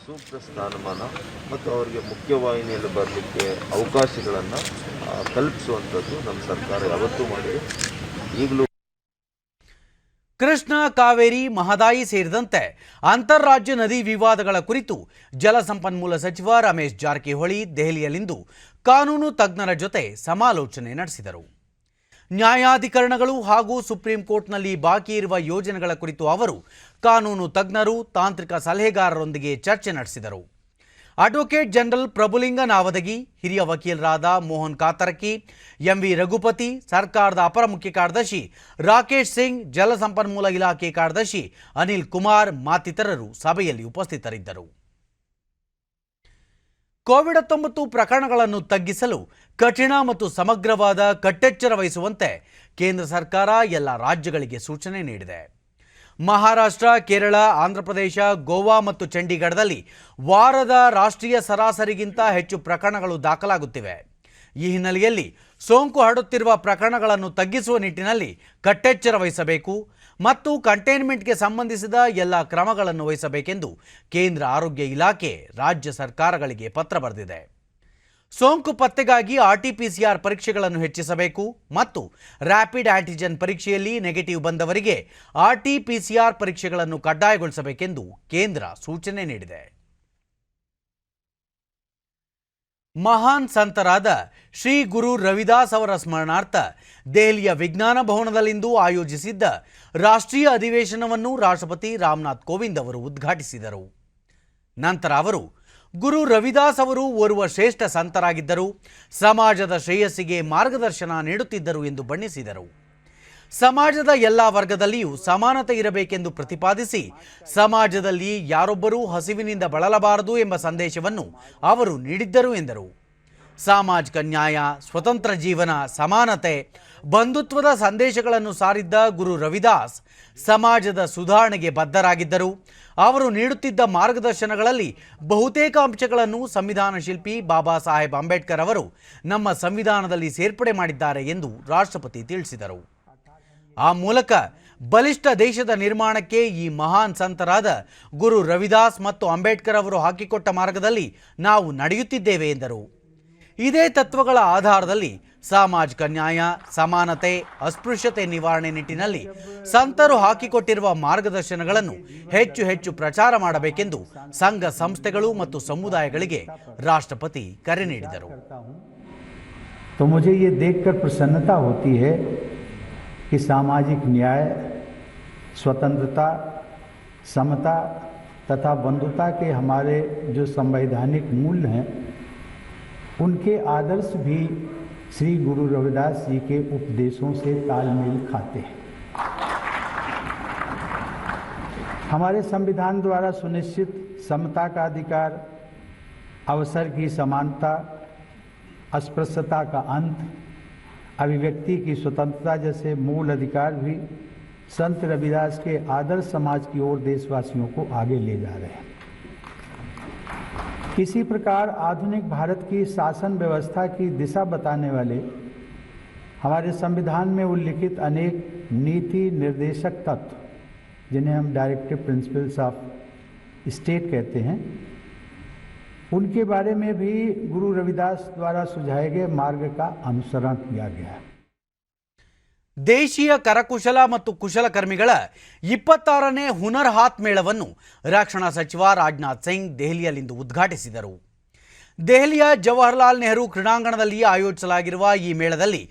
ಸೂಕ್ತ ಸ್ಥಾನಮಾನ ಮತ್ತು ಅವರಿಗೆ ಮುಖ್ಯವಾಹಿನಿಯಲ್ಲಿ ಬರಲಿಕ್ಕೆ ಅವಕಾಶಗಳನ್ನು ಕಲ್ಪಿಸುವಂಥದ್ದು ನಮ್ಮ ಸರ್ಕಾರ ಯಾವತ್ತೂ ಮಾಡಿದೆ. ಈಗಲೂ ಕೃಷ್ಣ, ಕಾವೇರಿ, ಮಹದಾಯಿ ಸೇರಿದಂತೆ ಅಂತಾರಾಜ್ಯ ನದಿ ವಿವಾದಗಳ ಕುರಿತು ಜಲಸಂಪನ್ಮೂಲ ಸಚಿವ ರಮೇಶ್ ಜಾರಕಿಹೊಳಿ ದೆಹಲಿಯಲ್ಲಿಂದು ಕಾನೂನು ತಜ್ಞರ ಜೊತೆ ಸಮಾಲೋಚನೆ ನಡೆಸಿದರು. ನ್ಯಾಯಾಧಿಕರಣಗಳು ಹಾಗೂ ಸುಪ್ರೀಂ ಕೋರ್ಟ್ನಲ್ಲಿ ಬಾಕಿ ಇರುವ ಯೋಜನೆಗಳ ಕುರಿತು ಅವರು ಕಾನೂನು ತಜ್ಞರು, ತಾಂತ್ರಿಕ ಸಲಹೆಗಾರರೊಂದಿಗೆ ಚರ್ಚೆ ನಡೆಸಿದರು. ಅಡ್ವೊಕೇಟ್ ಜನರಲ್ ಪ್ರಭುಲಿಂಗ ನಾವದಗಿ, ಹಿರಿಯ ವಕೀಲರಾದ ಮೋಹನ್ ಕಾತರಕಿ, ಎಂವಿ ರಘುಪತಿ, ಸರ್ಕಾರದ ಅಪರ ಮುಖ್ಯ ಕಾರ್ಯದರ್ಶಿ ರಾಕೇಶ್ ಸಿಂಗ್, ಜಲಸಂಪನ್ಮೂಲ ಇಲಾಖೆ ಕಾರ್ಯದರ್ಶಿ ಅನಿಲ್ ಕುಮಾರ್ ಮತ್ತಿತರರು ಸಭೆಯಲ್ಲಿ ಉಪಸ್ಥಿತರಿದ್ದರು. ಕೋವಿಡ್-19 ಪ್ರಕರಣಗಳನ್ನು ತಗ್ಗಿಸಲು ಕಠಿಣ ಮತ್ತು ಸಮಗ್ರವಾದ ಕಟ್ಟೆಚ್ಚರ ವಹಿಸುವಂತೆ ಕೇಂದ್ರ ಸರ್ಕಾರ ಎಲ್ಲ ರಾಜ್ಯಗಳಿಗೆ ಸೂಚನೆ ನೀಡಿದೆ. ಮಹಾರಾಷ್ಟ್ರ, ಕೇರಳ, ಆಂಧ್ರಪ್ರದೇಶ, ಗೋವಾ ಮತ್ತು ಚಂಡೀಗಢದಲ್ಲಿ ವಾರದ ರಾಷ್ಟ್ರೀಯ ಸರಾಸರಿಗಿಂತ ಹೆಚ್ಚು ಪ್ರಕರಣಗಳು ದಾಖಲಾಗುತ್ತಿವೆ. ಈ ಹಿನ್ನೆಲೆಯಲ್ಲಿ ಸೋಂಕು ಹರಡುತ್ತಿರುವ ಪ್ರಕರಣಗಳನ್ನು ತಗ್ಗಿಸುವ ನಿಟ್ಟಿನಲ್ಲಿ ಕಟ್ಟೆಚ್ಚರ ವಹಿಸಬೇಕು ಮತ್ತು ಕಂಟೈನ್ಮೆಂಟ್ಗೆ ಸಂಬಂಧಿಸಿದ ಎಲ್ಲ ಕ್ರಮಗಳನ್ನು ವಹಿಸಬೇಕೆಂದು ಕೇಂದ್ರ ಆರೋಗ್ಯ ಇಲಾಖೆ ರಾಜ್ಯ ಸರ್ಕಾರಗಳಿಗೆ ಪತ್ರ ಬರೆದಿದೆ. ಸೋಂಕು ಪತ್ತೆಗಾಗಿ RT-PCR ಪರೀಕ್ಷೆಗಳನ್ನು ಹೆಚ್ಚಿಸಬೇಕು ಮತ್ತು ರ್ಯಾಪಿಡ್ ಆಂಟಿಜೆನ್ ಪರೀಕ್ಷೆಯಲ್ಲಿ ನೆಗೆಟಿವ್ ಬಂದವರಿಗೆ RT-PCR ಪರೀಕ್ಷೆಗಳನ್ನು ಕಡ್ಡಾಯಗೊಳಿಸಬೇಕೆಂದು ಕೇಂದ್ರ ಸೂಚನೆ ನೀಡಿದೆ. ಮಹಾನ್ ಸಂತರಾದ ಶ್ರೀ ಗುರು ರವಿದಾಸ್ ಅವರ ಸ್ಮರಣಾರ್ಥ ದೆಹಲಿಯ ವಿಜ್ಞಾನ ಭವನದಲ್ಲಿಂದು ಆಯೋಜಿಸಿದ್ದ ರಾಷ್ಟ್ರೀಯ ಅಧಿವೇಶನವನ್ನು ರಾಷ್ಟ್ರಪತಿ ರಾಮನಾಥ್ ಕೋವಿಂದ್ ಅವರು ಉದ್ಘಾಟಿಸಿದರು. ನಂತರ ಅವರು ಗುರು ರವಿದಾಸ್ ಅವರು ಓರ್ವ ಶ್ರೇಷ್ಠ ಸಂತರಾಗಿದ್ದರು, ಸಮಾಜದ ಶ್ರೇಯಸ್ಸಿಗೆ ಮಾರ್ಗದರ್ಶನ ನೀಡುತ್ತಿದ್ದರು ಎಂದು ಬಣ್ಣಿಸಿದರು. ಸಮಾಜದ ಎಲ್ಲ ವರ್ಗದಲ್ಲಿಯೂ ಸಮಾನತೆ ಇರಬೇಕೆಂದು ಪ್ರತಿಪಾದಿಸಿ ಸಮಾಜದಲ್ಲಿ ಯಾರೊಬ್ಬರೂ ಹಸಿವಿನಿಂದ ಬಳಲಬಾರದು ಎಂಬ ಸಂದೇಶವನ್ನು ಅವರು ನೀಡಿದ್ದರು ಎಂದರು. ಸಾಮಾಜಿಕ ನ್ಯಾಯ, ಸ್ವತಂತ್ರ ಜೀವನ, ಸಮಾನತೆ, ಬಂಧುತ್ವದ ಸಂದೇಶಗಳನ್ನು ಸಾರಿದ್ದ ಗುರು ರವಿದಾಸ್ ಸಮಾಜದ ಸುಧಾರಣೆಗೆ ಬದ್ಧರಾಗಿದ್ದರು. ಅವರು ನೀಡುತ್ತಿದ್ದ ಮಾರ್ಗದರ್ಶನಗಳಲ್ಲಿ ಬಹುತೇಕ ಅಂಶಗಳನ್ನು ಸಂವಿಧಾನ ಶಿಲ್ಪಿ ಬಾಬಾ ಸಾಹೇಬ್ ಅಂಬೇಡ್ಕರ್ ಅವರು ನಮ್ಮ ಸಂವಿಧಾನದಲ್ಲಿ ಸೇರ್ಪಡೆ ಮಾಡಿದ್ದಾರೆ ಎಂದು ರಾಷ್ಟ್ರಪತಿ ತಿಳಿಸಿದರು. ಆ ಮೂಲಕ ಬಲಿಷ್ಠ ದೇಶದ ನಿರ್ಮಾಣಕ್ಕೆ ಈ ಮಹಾನ್ ಸಂತರಾದ ಗುರು ರವಿದಾಸ್ ಮತ್ತು ಅಂಬೇಡ್ಕರ್ ಅವರು ಹಾಕಿಕೊಟ್ಟ ಮಾರ್ಗದಲ್ಲಿ ನಾವು ನಡೆಯುತ್ತಿದ್ದೇವೆ ಎಂದರು. ಇದೇ ತತ್ವಗಳ ಆಧಾರದಲ್ಲಿ ಸಾಮಾಜಿಕ ನ್ಯಾಯ, ಸಮಾನತೆ, ಅಸ್ಪೃಶ್ಯತೆ ನಿವಾರಣೆ ನಿಟ್ಟಿನಲ್ಲಿ ಸಂತರು ಹಾಕಿಕೊಟ್ಟಿರುವ ಮಾರ್ಗದರ್ಶನಗಳನ್ನು ಹೆಚ್ಚು ಹೆಚ್ಚು ಪ್ರಚಾರ ಮಾಡಬೇಕೆಂದು ಸಂಘ ಸಂಸ್ಥೆಗಳು ಮತ್ತು ಸಮುದಾಯಗಳಿಗೆ ರಾಷ್ಟ್ರಪತಿ ಕರೆ ನೀಡಿದರು. तो मुझे ये देखकर प्रसन्नता होती है कि सामाजिक न्याय, स्वतंत्रता, समता तथा बंधुता के हमारे जो संवैधानिक मूल्य हैं उनके आदर्श भी श्री गुरु रविदास जी के उपदेशों से तालमेल खाते हैं। हमारे संविधान द्वारा सुनिश्चित समता का अधिकार, अवसर की समानता, अस्पृश्यता का अंत, अभिव्यक्ति की स्वतंत्रता जैसे मूल अधिकार भी संत रविदास के आदर्श समाज की ओर देशवासियों को आगे ले जा रहे हैं। इसी प्रकार आधुनिक भारत की शासन व्यवस्था की दिशा बताने वाले हमारे संविधान में उल्लिखित अनेक नीति निर्देशक तत्व, जिन्हें हम डायरेक्टिव प्रिंसिपल्स ऑफ स्टेट कहते हैं, उनके बारे में भी गुरु रविदास द्वारा सुझाए गए मार्ग का अनुसरण किया गया है। ದೇಶೀಯ ಕರಕುಶಲ ಮತ್ತು ಕುಶಲಕರ್ಮಿಗಳ 26ನೇ ಹುನರ್ ಹಾತ್ ಮೇಳವನ್ನು ರಕ್ಷಣಾ ಸಚಿವ ರಾಜನಾಥ್ ಸಿಂಗ್ ದೆಹಲಿಯಲ್ಲಿಂದು ಉದ್ಘಾಟಿಸಿದರು. ದೆಹಲಿಯ ಜವಾಹರಲಾಲ್ ನೆಹರು ಕ್ರೀಡಾಂಗಣದಲ್ಲಿ ಆಯೋಜಿಸಲಾಗಿರುವ ಈ ಮೇಳದಲ್ಲಿ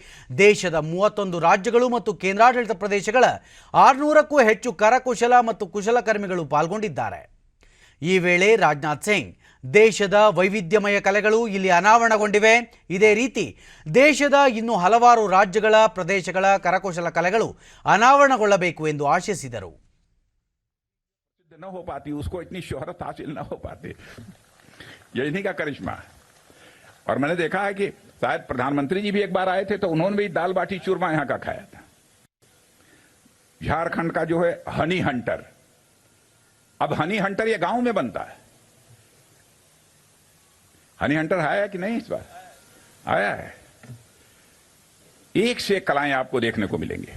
ದೇಶದ 31 ರಾಜ್ಯಗಳು ಮತ್ತು ಕೇಂದ್ರಾಡಳಿತ ಪ್ರದೇಶಗಳ 600ಕ್ಕೂ ಹೆಚ್ಚು ಕರಕುಶಲ ಮತ್ತು ಕುಶಲಕರ್ಮಿಗಳು ಪಾಲ್ಗೊಂಡಿದ್ದಾರೆ. ಈ ವೇಳೆ ರಾಜನಾಥ್ ಸಿಂಗ್ ದೇಶದ ವೈವಿಧ್ಯಮಯ ಕಲೆಗಳು ಇಲ್ಲಿ ಅನಾವರಣಗೊಂಡಿವೆ. ಇದೇ ರೀತಿ ದೇಶದ ಇನ್ನು ಹಲವಾರು ರಾಜ್ಯಗಳ ಪ್ರದೇಶಗಳ ಕರಕುಶಲ ಕಲೆಗಳು ಅನಾವರಣಗೊಳ್ಳಬೇಕು ಎಂದು ಆಶಿಸಿದರು. न हो पाती, उसको इतनी शोहरत हासिल न हो पाती, ये इन्हीं का करिश्मा। और मैंने देखा है कि शायद प्रधानमंत्री जी भी एक बार आए थे तो उन्होंने भी दाल बाटी चूरमा यहां का खाया था। झारखंड का जो है हनी हंटर, अब हनी हंटर ये गांव में बनता है। हनी हंटर आया कि नहीं? इस बार आया है। एक से एक कलाएं आपको देखने को मिलेंगे।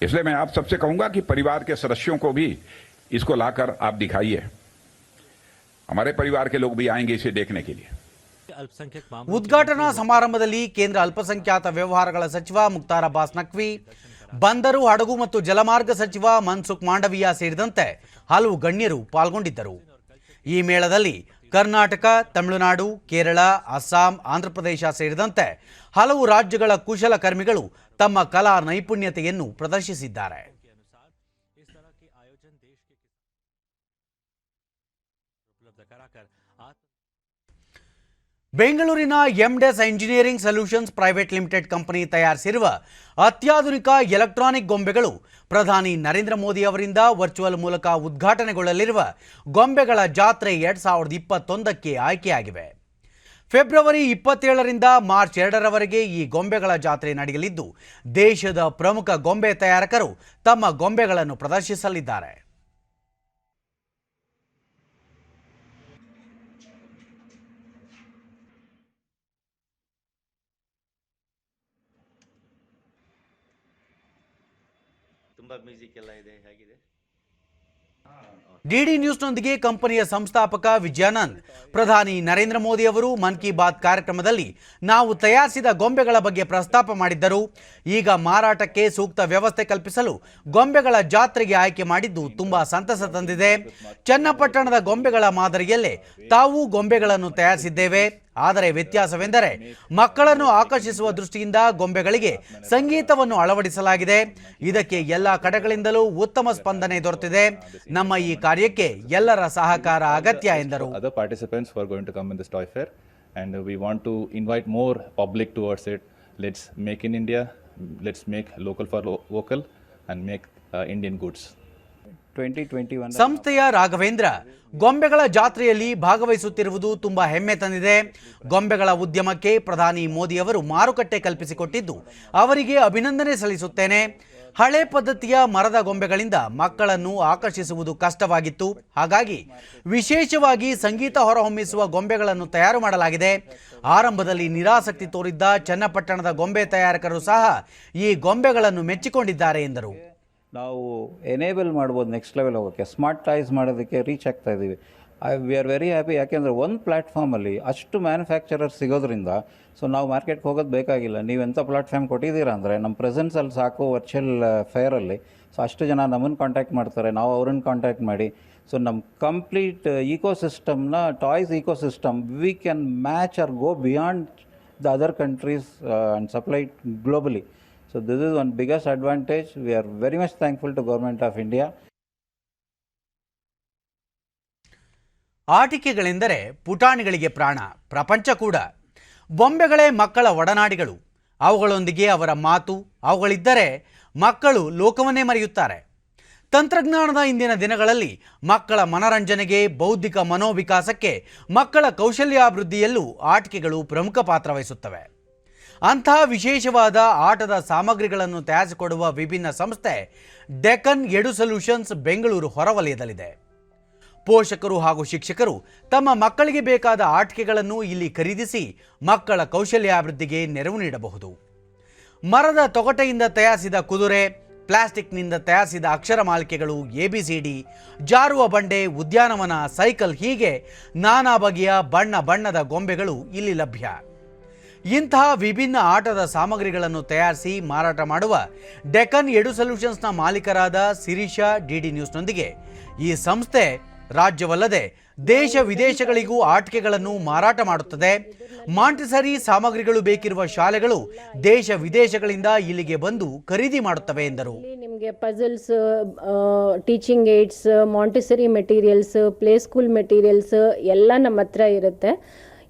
इसलिए मैं आप सबसे कहूंगा कि परिवार के सदस्यों को भी इसको लाकर आप दिखाइए। हमारे परिवार के लोग भी आएंगे इसे देखने के लिए। ಉದ್ಘಾಟನಾ ಸಮಾರಂಭದಲ್ಲಿ ಕೇಂದ್ರ ಅಲ್ಪಸಂಖ್ಯಾತ ವ್ಯವಹಾರಗಳ ಸಚಿವ ಮುಖ್ತಾರ್ ಅಬ್ಬಾಸ್ ನಖ್ವಿ, ಬಂದರು, ಹಡಗು ಮತ್ತು ಜಲಮಾರ್ಗ ಸಚಿವ ಮನ್ಸುಖ್ ಮಾಂಡವಿಯಾ ಸೇರಿದಂತೆ ಹಲವು ಗಣ್ಯರು ಪಾಲ್ಗೊಂಡಿದ್ದರು. ಈ ಮೇಳದಲ್ಲಿ ಕರ್ನಾಟಕ, ತಮಿಳುನಾಡು, ಕೇರಳ, ಅಸ್ಸಾಂ, ಆಂಧ್ರಪ್ರದೇಶ ಸೇರಿದಂತೆ ಹಲವು ರಾಜ್ಯಗಳ ಕುಶಲಕರ್ಮಿಗಳು ತಮ್ಮ ಕಲಾ ನೈಪುಣ್ಯತೆಯನ್ನು ಪ್ರದರ್ಶಿಸಿದ್ದಾರೆ. ಬೆಂಗಳೂರಿನ ಎಂಡೆಸ್ engineering solutions private limited company ತಯಾರಿಸಿರುವ ಅತ್ಯಾಧುನಿಕ ಎಲೆಕ್ಟ್ರಾನಿಕ್ ಗೊಂಬೆಗಳು ಪ್ರಧಾನಿ ನರೇಂದ್ರ ಮೋದಿ ಅವರಿಂದ ವರ್ಚುವಲ್ ಮೂಲಕ ಉದ್ಘಾಟನೆಗೊಳ್ಳಲಿರುವ ಗೊಂಬೆಗಳ ಜಾತ್ರೆ 2021ಕ್ಕೆ ಆಯ್ಕೆಯಾಗಿವೆ. ಫೆಬ್ರವರಿ 27ರಿಂದ ಮಾರ್ಚ್ 2ರವರೆಗೆ ಈ ಗೊಂಬೆಗಳ ಜಾತ್ರೆ ನಡೆಯಲಿದ್ದು ದೇಶದ ಪ್ರಮುಖ ಗೊಂಬೆ ತಯಾರಕರು ತಮ್ಮ ಗೊಂಬೆಗಳನ್ನು ಪ್ರದರ್ಶಿಸಲಿದ್ದಾರೆ. ಡಿಡಿ ನ್ಯೂಸ್ನೊಂದಿಗೆ ಕಂಪನಿಯ ಸಂಸ್ಥಾಪಕ ವಿಜಯಾನಂದ್, ಪ್ರಧಾನಿ ನರೇಂದ್ರ ಮೋದಿ ಅವರು ಮನ್ ಕಿ ಬಾತ್ ಕಾರ್ಯಕ್ರಮದಲ್ಲಿ ನಾವು ತಯಾರಿಸಿದ ಗೊಂಬೆಗಳ ಬಗ್ಗೆ ಪ್ರಸ್ತಾಪ ಮಾಡಿದ್ದರು. ಈಗ ಮಾರಾಟಕ್ಕೆ ಸೂಕ್ತ ವ್ಯವಸ್ಥೆ ಕಲ್ಪಿಸಲು ಗೊಂಬೆಗಳ ಜಾತ್ರೆಗೆ ಆಯ್ಕೆ ಮಾಡಿದ್ದು ತುಂಬಾ ಸಂತಸ ತಂದಿದೆ. ಚನ್ನಪಟ್ಟಣದ ಗೊಂಬೆಗಳ ಮಾದರಿಯಲ್ಲೇ ತಾವು ಗೊಂಬೆಗಳನ್ನು ತಯಾರಿಸಿದ್ದೇವೆ. ಆದರೆ ವ್ಯತ್ಯಾಸವೆಂದರೆ ಮಕ್ಕಳನ್ನು ಆಕರ್ಷಿಸುವ ದೃಷ್ಟಿಯಿಂದ ಗೊಂಬೆಗಳಿಗೆ ಸಂಗೀತವನ್ನು ಅಳವಡಿಸಲಾಗಿದೆ. ಇದಕ್ಕೆ ಎಲ್ಲ ಕಡೆಗಳಿಂದಲೂ ಉತ್ತಮ ಸ್ಪಂದನೆ ದೊರೆತಿದೆ. ನಮ್ಮ ಈ ಕಾರ್ಯಕ್ಕೆ ಎಲ್ಲರ ಸಹಕಾರ ಅಗತ್ಯ ಎಂದರು. Other participants who are going to come in this toy fair, and we want to invite more public towards it. Let's make in India, let's make local for vocal and make Indian goods. 2021 ಸಂಸ್ಥೆಯ ರಾಘವೇಂದ್ರ, ಗೊಂಬೆಗಳ ಜಾತ್ರೆಯಲ್ಲಿ ಭಾಗವಹಿಸುತ್ತಿರುವುದು ತುಂಬಾ ಹೆಮ್ಮೆ ತಂದಿದೆ. ಗೊಂಬೆಗಳ ಉದ್ಯಮಕ್ಕೆ ಪ್ರಧಾನಿ ಮೋದಿ ಅವರು ಮಾರುಕಟ್ಟೆ ಕಲ್ಪಿಸಿಕೊಟ್ಟಿದ್ದು ಅವರಿಗೆ ಅಭಿನಂದನೆ ಸಲ್ಲಿಸುತ್ತೇನೆ. ಹಳೆ ಪದ್ಧತಿಯ ಮರದ ಗೊಂಬೆಗಳಿಂದ ಮಕ್ಕಳನ್ನು ಆಕರ್ಷಿಸುವುದು ಕಷ್ಟವಾಗಿತ್ತು. ಹಾಗಾಗಿ ವಿಶೇಷವಾಗಿ ಸಂಗೀತ ಹೊರಹೊಮ್ಮಿಸುವ ಗೊಂಬೆಗಳನ್ನು ತಯಾರು ಮಾಡಲಾಗಿದೆ. ಆರಂಭದಲ್ಲಿ ನಿರಾಸಕ್ತಿ ತೋರಿದ್ದ ಚನ್ನಪಟ್ಟಣದ ಗೊಂಬೆ ತಯಾರಕರು ಸಹ ಈ ಗೊಂಬೆಗಳನ್ನು ಮೆಚ್ಚಿಕೊಂಡಿದ್ದಾರೆ ಎಂದರು. ನಾವು ಎನೇಬಲ್ ಮಾಡ್ಬೋದು, ನೆಕ್ಸ್ಟ್ ಲೆವೆಲ್ ಹೋಗೋಕ್ಕೆ, ಸ್ಮಾರ್ಟ್ ಟಾಯ್ಸ್ ಮಾಡೋದಕ್ಕೆ ರೀಚ್ ಆಗ್ತಾ ಇದ್ದೀವಿ. We are very happy. ಯಾಕೆಂದರೆ ಒಂದು ಪ್ಲ್ಯಾಟ್ಫಾರ್ಮಲ್ಲಿ ಅಷ್ಟು ಮ್ಯಾನುಫ್ಯಾಕ್ಚರರ್ ಸಿಗೋದ್ರಿಂದ ಸೊ ನಾವು ಮಾರ್ಕೆಟ್ಗೆ ಹೋಗೋದು ಬೇಕಾಗಿಲ್ಲ. ನೀವೆಂಥ ಪ್ಲಾಟ್ಫಾರ್ಮ್ ಕೊಟ್ಟಿದ್ದೀರಾ ಅಂದರೆ ನಮ್ಮ ಪ್ರೆಸೆನ್ಸಲ್ಲಿ ಸಾಕು ವರ್ಚುವಲ್ ಫೇರಲ್ಲಿ. ಸೊ ಅಷ್ಟು ಜನ ನಮ್ಮನ್ನು ಕಾಂಟ್ಯಾಕ್ಟ್ ಮಾಡ್ತಾರೆ, ನಾವು ಅವ್ರನ್ನ ಕಾಂಟ್ಯಾಕ್ಟ್ ಮಾಡಿ. ಸೊ ನಮ್ಮ ಕಂಪ್ಲೀಟ್ ಈಕೋಸಿಸ್ಟಮ್ನ, toys ecosystem, we can match or go beyond the other countries and supply globally. So this is one biggest advantage. We are very much thankful to Government of India. ಆಟಿಕೆಗಳೆಂದರೆ ಪುಟಾಣಿಗಳಿಗೆ ಪ್ರಾಣ, ಪ್ರಪಂಚ ಕೂಡ. ಬೊಂಬೆಗಳೇ ಮಕ್ಕಳ ಒಡನಾಡಿಗಳು. ಅವುಗಳೊಂದಿಗೆ ಅವರ ಮಾತು, ಅವುಗಳಿದ್ದರೆ ಮಕ್ಕಳು ಲೋಕವನ್ನೇ ಮರೆಯುತ್ತಾರೆ. ತಂತ್ರಜ್ಞಾನದ ಇಂದಿನ ದಿನಗಳಲ್ಲಿ ಮಕ್ಕಳ ಮನರಂಜನೆಗೆ, ಬೌದ್ಧಿಕ ಮನೋವಿಕಾಸಕ್ಕೆ, ಮಕ್ಕಳ ಕೌಶಲ್ಯಾಭಿವೃದ್ಧಿಯಲ್ಲೂ ಆಟಿಕೆಗಳು ಪ್ರಮುಖ ಪಾತ್ರ ವಹಿಸುತ್ತವೆ. ಅಂತಹ ವಿಶೇಷವಾದ ಆಟದ ಸಾಮಗ್ರಿಗಳನ್ನು ತಯಾರಿಸಿಕೊಡುವ ವಿಭಿನ್ನ ಸಂಸ್ಥೆ ಡೆಕ್ಕನ್ ಎಡು ಸೊಲ್ಯೂಷನ್ಸ್ ಬೆಂಗಳೂರು ಹೊರವಲಯದಲ್ಲಿದೆ. ಪೋಷಕರು ಹಾಗೂ ಶಿಕ್ಷಕರು ತಮ್ಮ ಮಕ್ಕಳಿಗೆ ಬೇಕಾದ ಆಟಿಕೆಗಳನ್ನು ಇಲ್ಲಿ ಖರೀದಿಸಿ ಮಕ್ಕಳ ಕೌಶಲ್ಯಾಭಿವೃದ್ಧಿಗೆ ನೆರವು ನೀಡಬಹುದು. ಮರದ ತೊಗಟೆಯಿಂದ ತಯಾರಿಸಿದ ಕುದುರೆ, ಪ್ಲಾಸ್ಟಿಕ್ನಿಂದ ತಯಾರಿಸಿದ ಅಕ್ಷರಮಾಲಿಕೆಗಳು, ABCD, ಜಾರುವ ಬಂಡೆ, ಉದ್ಯಾನವನ, ಸೈಕಲ್, ಹೀಗೆ ನಾನಾ ಬಗೆಯ ಬಣ್ಣ ಬಣ್ಣದ ಗೊಂಬೆಗಳು ಇಲ್ಲಿ ಲಭ್ಯ. ಇಂತಹ ವಿಭಿನ್ನ ಆಟದ ಸಾಮಗ್ರಿಗಳನ್ನು ತಯಾರಿಸಿ ಮಾರಾಟ ಮಾಡುವ ಡೆಕ್ಕನ್ ಎಡು ಸೊಲ್ಯೂಷನ್ಸ್ನ ಮಾಲೀಕರಾದ ಶಿರೀಷಾ DD ನ್ಯೂಸ್ನೊಂದಿಗೆ ಈ ಸಂಸ್ಥೆ ರಾಜ್ಯವಲ್ಲದೆ ದೇಶ ವಿದೇಶಗಳಿಗೂ ಆಟಿಕೆಗಳನ್ನು ಮಾರಾಟ ಮಾಡುತ್ತದೆ. ಮಾಂಟಿಸರಿ ಸಾಮಗ್ರಿಗಳು ಬೇಕಿರುವ ಶಾಲೆಗಳು ದೇಶ ವಿದೇಶಗಳಿಂದ ಇಲ್ಲಿಗೆ ಬಂದು ಖರೀದಿ ಮಾಡುತ್ತವೆ ಎಂದರು. ನಿಮಗೆ puzzles, teaching aids, Montessori materials, play school materials ಎಲ್ಲ ನಮ್ಮ ಹತ್ರ ಇರುತ್ತೆ.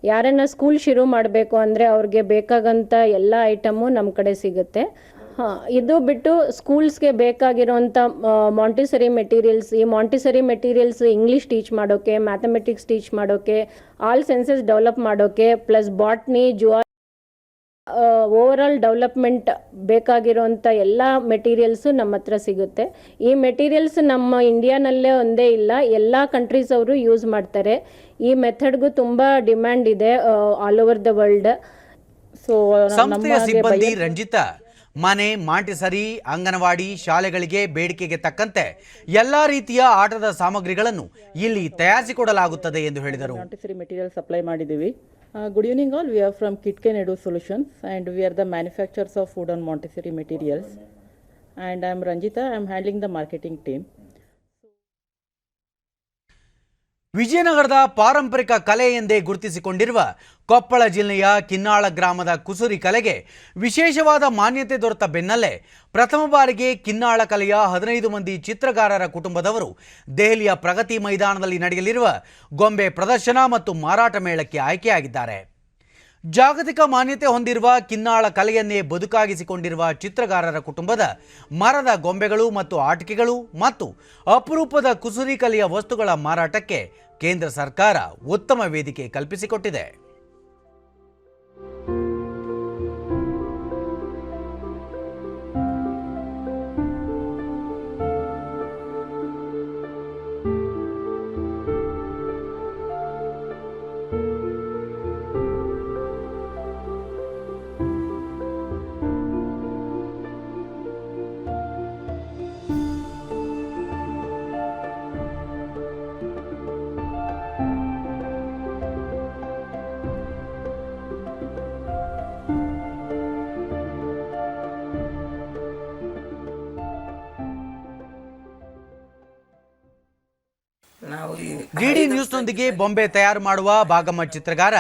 ಯಾರನ್ನ ಸ್ಕೂಲ್ ಶುರು ಮಾಡಬೇಕು ಅಂದರೆ ಅವ್ರಿಗೆ ಬೇಕಾಗಂಥ ಎಲ್ಲ ಐಟಮು ನಮ್ಮ ಕಡೆ ಸಿಗುತ್ತೆ. ಇದು ಬಿಟ್ಟು ಸ್ಕೂಲ್ಸ್ಗೆ ಬೇಕಾಗಿರೋಂಥ ಮಾಂಟಿಸರಿ ಮೆಟೀರಿಯಲ್ಸ್, ಈ ಮಾಂಟಿಸರಿ ಮೆಟೀರಿಯಲ್ಸ್ ಇಂಗ್ಲೀಷ್ ಟೀಚ್ ಮಾಡೋಕ್ಕೆ, ಮ್ಯಾಥಮೆಟಿಕ್ಸ್ ಟೀಚ್ ಮಾಡೋಕ್ಕೆ, ಆಲ್ ಸೆನ್ಸಸ್ ಡೆವಲಪ್ ಮಾಡೋಕ್ಕೆ, ಪ್ಲಸ್ ಬಾಟ್ನಿ, ಜುವಾ, ಓವರಾಲ್ ಡೆವಲಪ್ಮೆಂಟ್ ಬೇಕಾಗಿರೋಂಥ ಎಲ್ಲ ಮೆಟೀರಿಯಲ್ಸು ನಮ್ಮ ಹತ್ರ ಸಿಗುತ್ತೆ. ಈ ಮೆಟೀರಿಯಲ್ಸ್ ನಮ್ಮ ಇಂಡಿಯಾನಲ್ಲೇ ಒಂದೇ ಇಲ್ಲ, ಎಲ್ಲ ಕಂಟ್ರೀಸ್ ಅವರು ಯೂಸ್ ಮಾಡ್ತಾರೆ. ಈ ಮೆಥಡ್ಗೂ ತುಂಬ ಡಿಮ್ಯಾಂಡ್ ಇದೆ all over the world. So ಸಂಸ್ಥೆಯ ಸಿಬ್ಬಂದಿ ರಂಜಿತಾ ಮನೆ, ಮಾಂಟಿಸರಿ, ಅಂಗನವಾಡಿ ಶಾಲೆಗಳಿಗೆ ಬೇಡಿಕೆಗೆ ತಕ್ಕಂತೆ ಎಲ್ಲ ರೀತಿಯ ಆಟದ ಸಾಮಗ್ರಿಗಳನ್ನು ಇಲ್ಲಿ ತಯಾರಿಸಿಕೊಡಲಾಗುತ್ತದೆ ಎಂದು ಹೇಳಿದರು. ಮಾಂಟಿಸರಿ ಮೆಟೀರಿಯಲ್ ಸಪ್ಲೈ ಮಾಡಿದ್ದೀವಿ. Good evening all, we are from Kitken Edu solutions and we are the manufacturers of food on Montessori materials and I am Ranjita, I am handling the marketing team. ವಿಜಯನಗರದ ಪಾರಂಪರಿಕ ಕಲೆ ಎಂದೇ ಗುರುತಿಸಿಕೊಂಡಿರುವ ಕೊಪ್ಪಳ ಜಿಲ್ಲೆಯ ಕಿನ್ನಾಳ ಗ್ರಾಮದ ಕುಸುರಿ ಕಲೆಗೆ ವಿಶೇಷವಾದ ಮಾನ್ಯತೆ ದೊರೆತ ಬೆನ್ನಲ್ಲೇ ಪ್ರಥಮ ಬಾರಿಗೆ ಕಿನ್ನಾಳ ಕಲೆಯ 15 ಮಂದಿ ಚಿತ್ರಗಾರರ ಕುಟುಂಬದವರು ದೆಹಲಿಯ ಪ್ರಗತಿ ಮೈದಾನದಲ್ಲಿ ನಡೆಯಲಿರುವ ಗೊಂಬೆ ಪ್ರದರ್ಶನ ಮತ್ತು ಮಾರಾಟ ಮೇಳಕ್ಕೆ ಆಯ್ಕೆಯಾಗಿದ್ದಾರೆ. ಜಾಗತಿಕ ಮಾನ್ಯತೆ ಹೊಂದಿರುವ ಕಿನ್ನಾಳ ಕಲೆಯನ್ನೇ ಬದುಕಾಗಿಸಿಕೊಂಡಿರುವ ಚಿತ್ರಗಾರರ ಕುಟುಂಬದ ಮರದ ಗೊಂಬೆಗಳು ಮತ್ತು ಆಟಿಕೆಗಳು ಮತ್ತು ಅಪರೂಪದ ಕುಸುರಿ ಕಲೆಯ ವಸ್ತುಗಳ ಮಾರಾಟಕ್ಕೆ ಕೇಂದ್ರ ಸರ್ಕಾರ ಉತ್ತಮ ವೇದಿಕೆ ಕಲ್ಪಿಸಿಕೊಟ್ಟಿದೆ. ಡಿಡಿ ನ್ಯೂಸ್ನೊಂದಿಗೆ ಬೊಂಬೆ ತಯಾರು ಮಾಡುವ ಭಾಗಮ್ಮ ಚಿತ್ರಗಾರ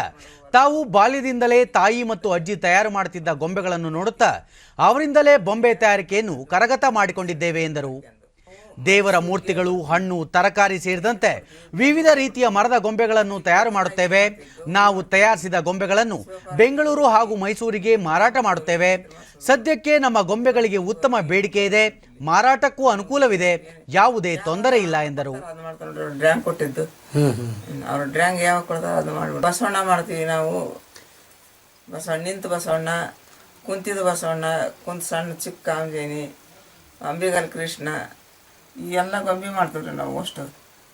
ತಾವು ಬಾಲ್ಯದಿಂದಲೇ ತಾಯಿ ಮತ್ತು ಅಜ್ಜಿ ತಯಾರು ಮಾಡುತ್ತಿದ್ದ ಗೊಂಬೆಗಳನ್ನು ನೋಡುತ್ತಾ ಅವರಿಂದಲೇ ಬೊಂಬೆ ತಯಾರಿಕೆಯನ್ನು ಕರಗತ ಮಾಡಿಕೊಂಡಿದ್ದೇವೆ ಎಂದರು. ದೇವರ ಮೂರ್ತಿಗಳು, ಹಣ್ಣು, ತರಕಾರಿ ಸೇರಿದಂತೆ ವಿವಿಧ ರೀತಿಯ ಮರದ ಗೊಂಬೆಗಳನ್ನು ತಯಾರು ಮಾಡುತ್ತೇವೆ. ನಾವು ತಯಾರಿಸಿದ ಗೊಂಬೆಗಳನ್ನು ಬೆಂಗಳೂರು ಹಾಗೂ ಮೈಸೂರಿಗೆ ಮಾರಾಟ ಮಾಡುತ್ತೇವೆ. ಸದ್ಯಕ್ಕೆ ನಮ್ಮ ಗೊಂಬೆಗಳಿಗೆ ಉತ್ತಮ ಬೇಡಿಕೆ ಇದೆ, ಮಾರಾಟಕ್ಕೂ ಅನುಕೂಲವಿದೆ, ಯಾವುದೇ ತೊಂದರೆ ಇಲ್ಲ ಎಂದರು. ಡ್ರ್ಯಾಂಗ್ ಕೊಟ್ಟಿದ್ದು ಅವ್ರು ಡ್ರ್ಯಾಂಗ್ ಯಾವಾಗ ಕೊಡ್ತಾರೆ ಅದು ಮಾಡ್ಬಿಟ್ಟು ಬಸವಣ್ಣ ಮಾಡ್ತೀವಿ ನಾವು. ಬಸವಣ್ಣ ನಿಂತು ಬಸವಣ್ಣ, ಕುಂತಿದ್ದು ಬಸವಣ್ಣ, ಕುಂತ ಸಣ್ಣ ಚಿಕ್ಕ ಆಂಜೇನಿ, ಅಂಬಿಗಲ್ ಕೃಷ್ಣ, ಈ ಎಲ್ಲ ಗೊಂಬೆ ಮಾಡ್ತೀವ್ರಿ ನಾವು. ಅಷ್ಟು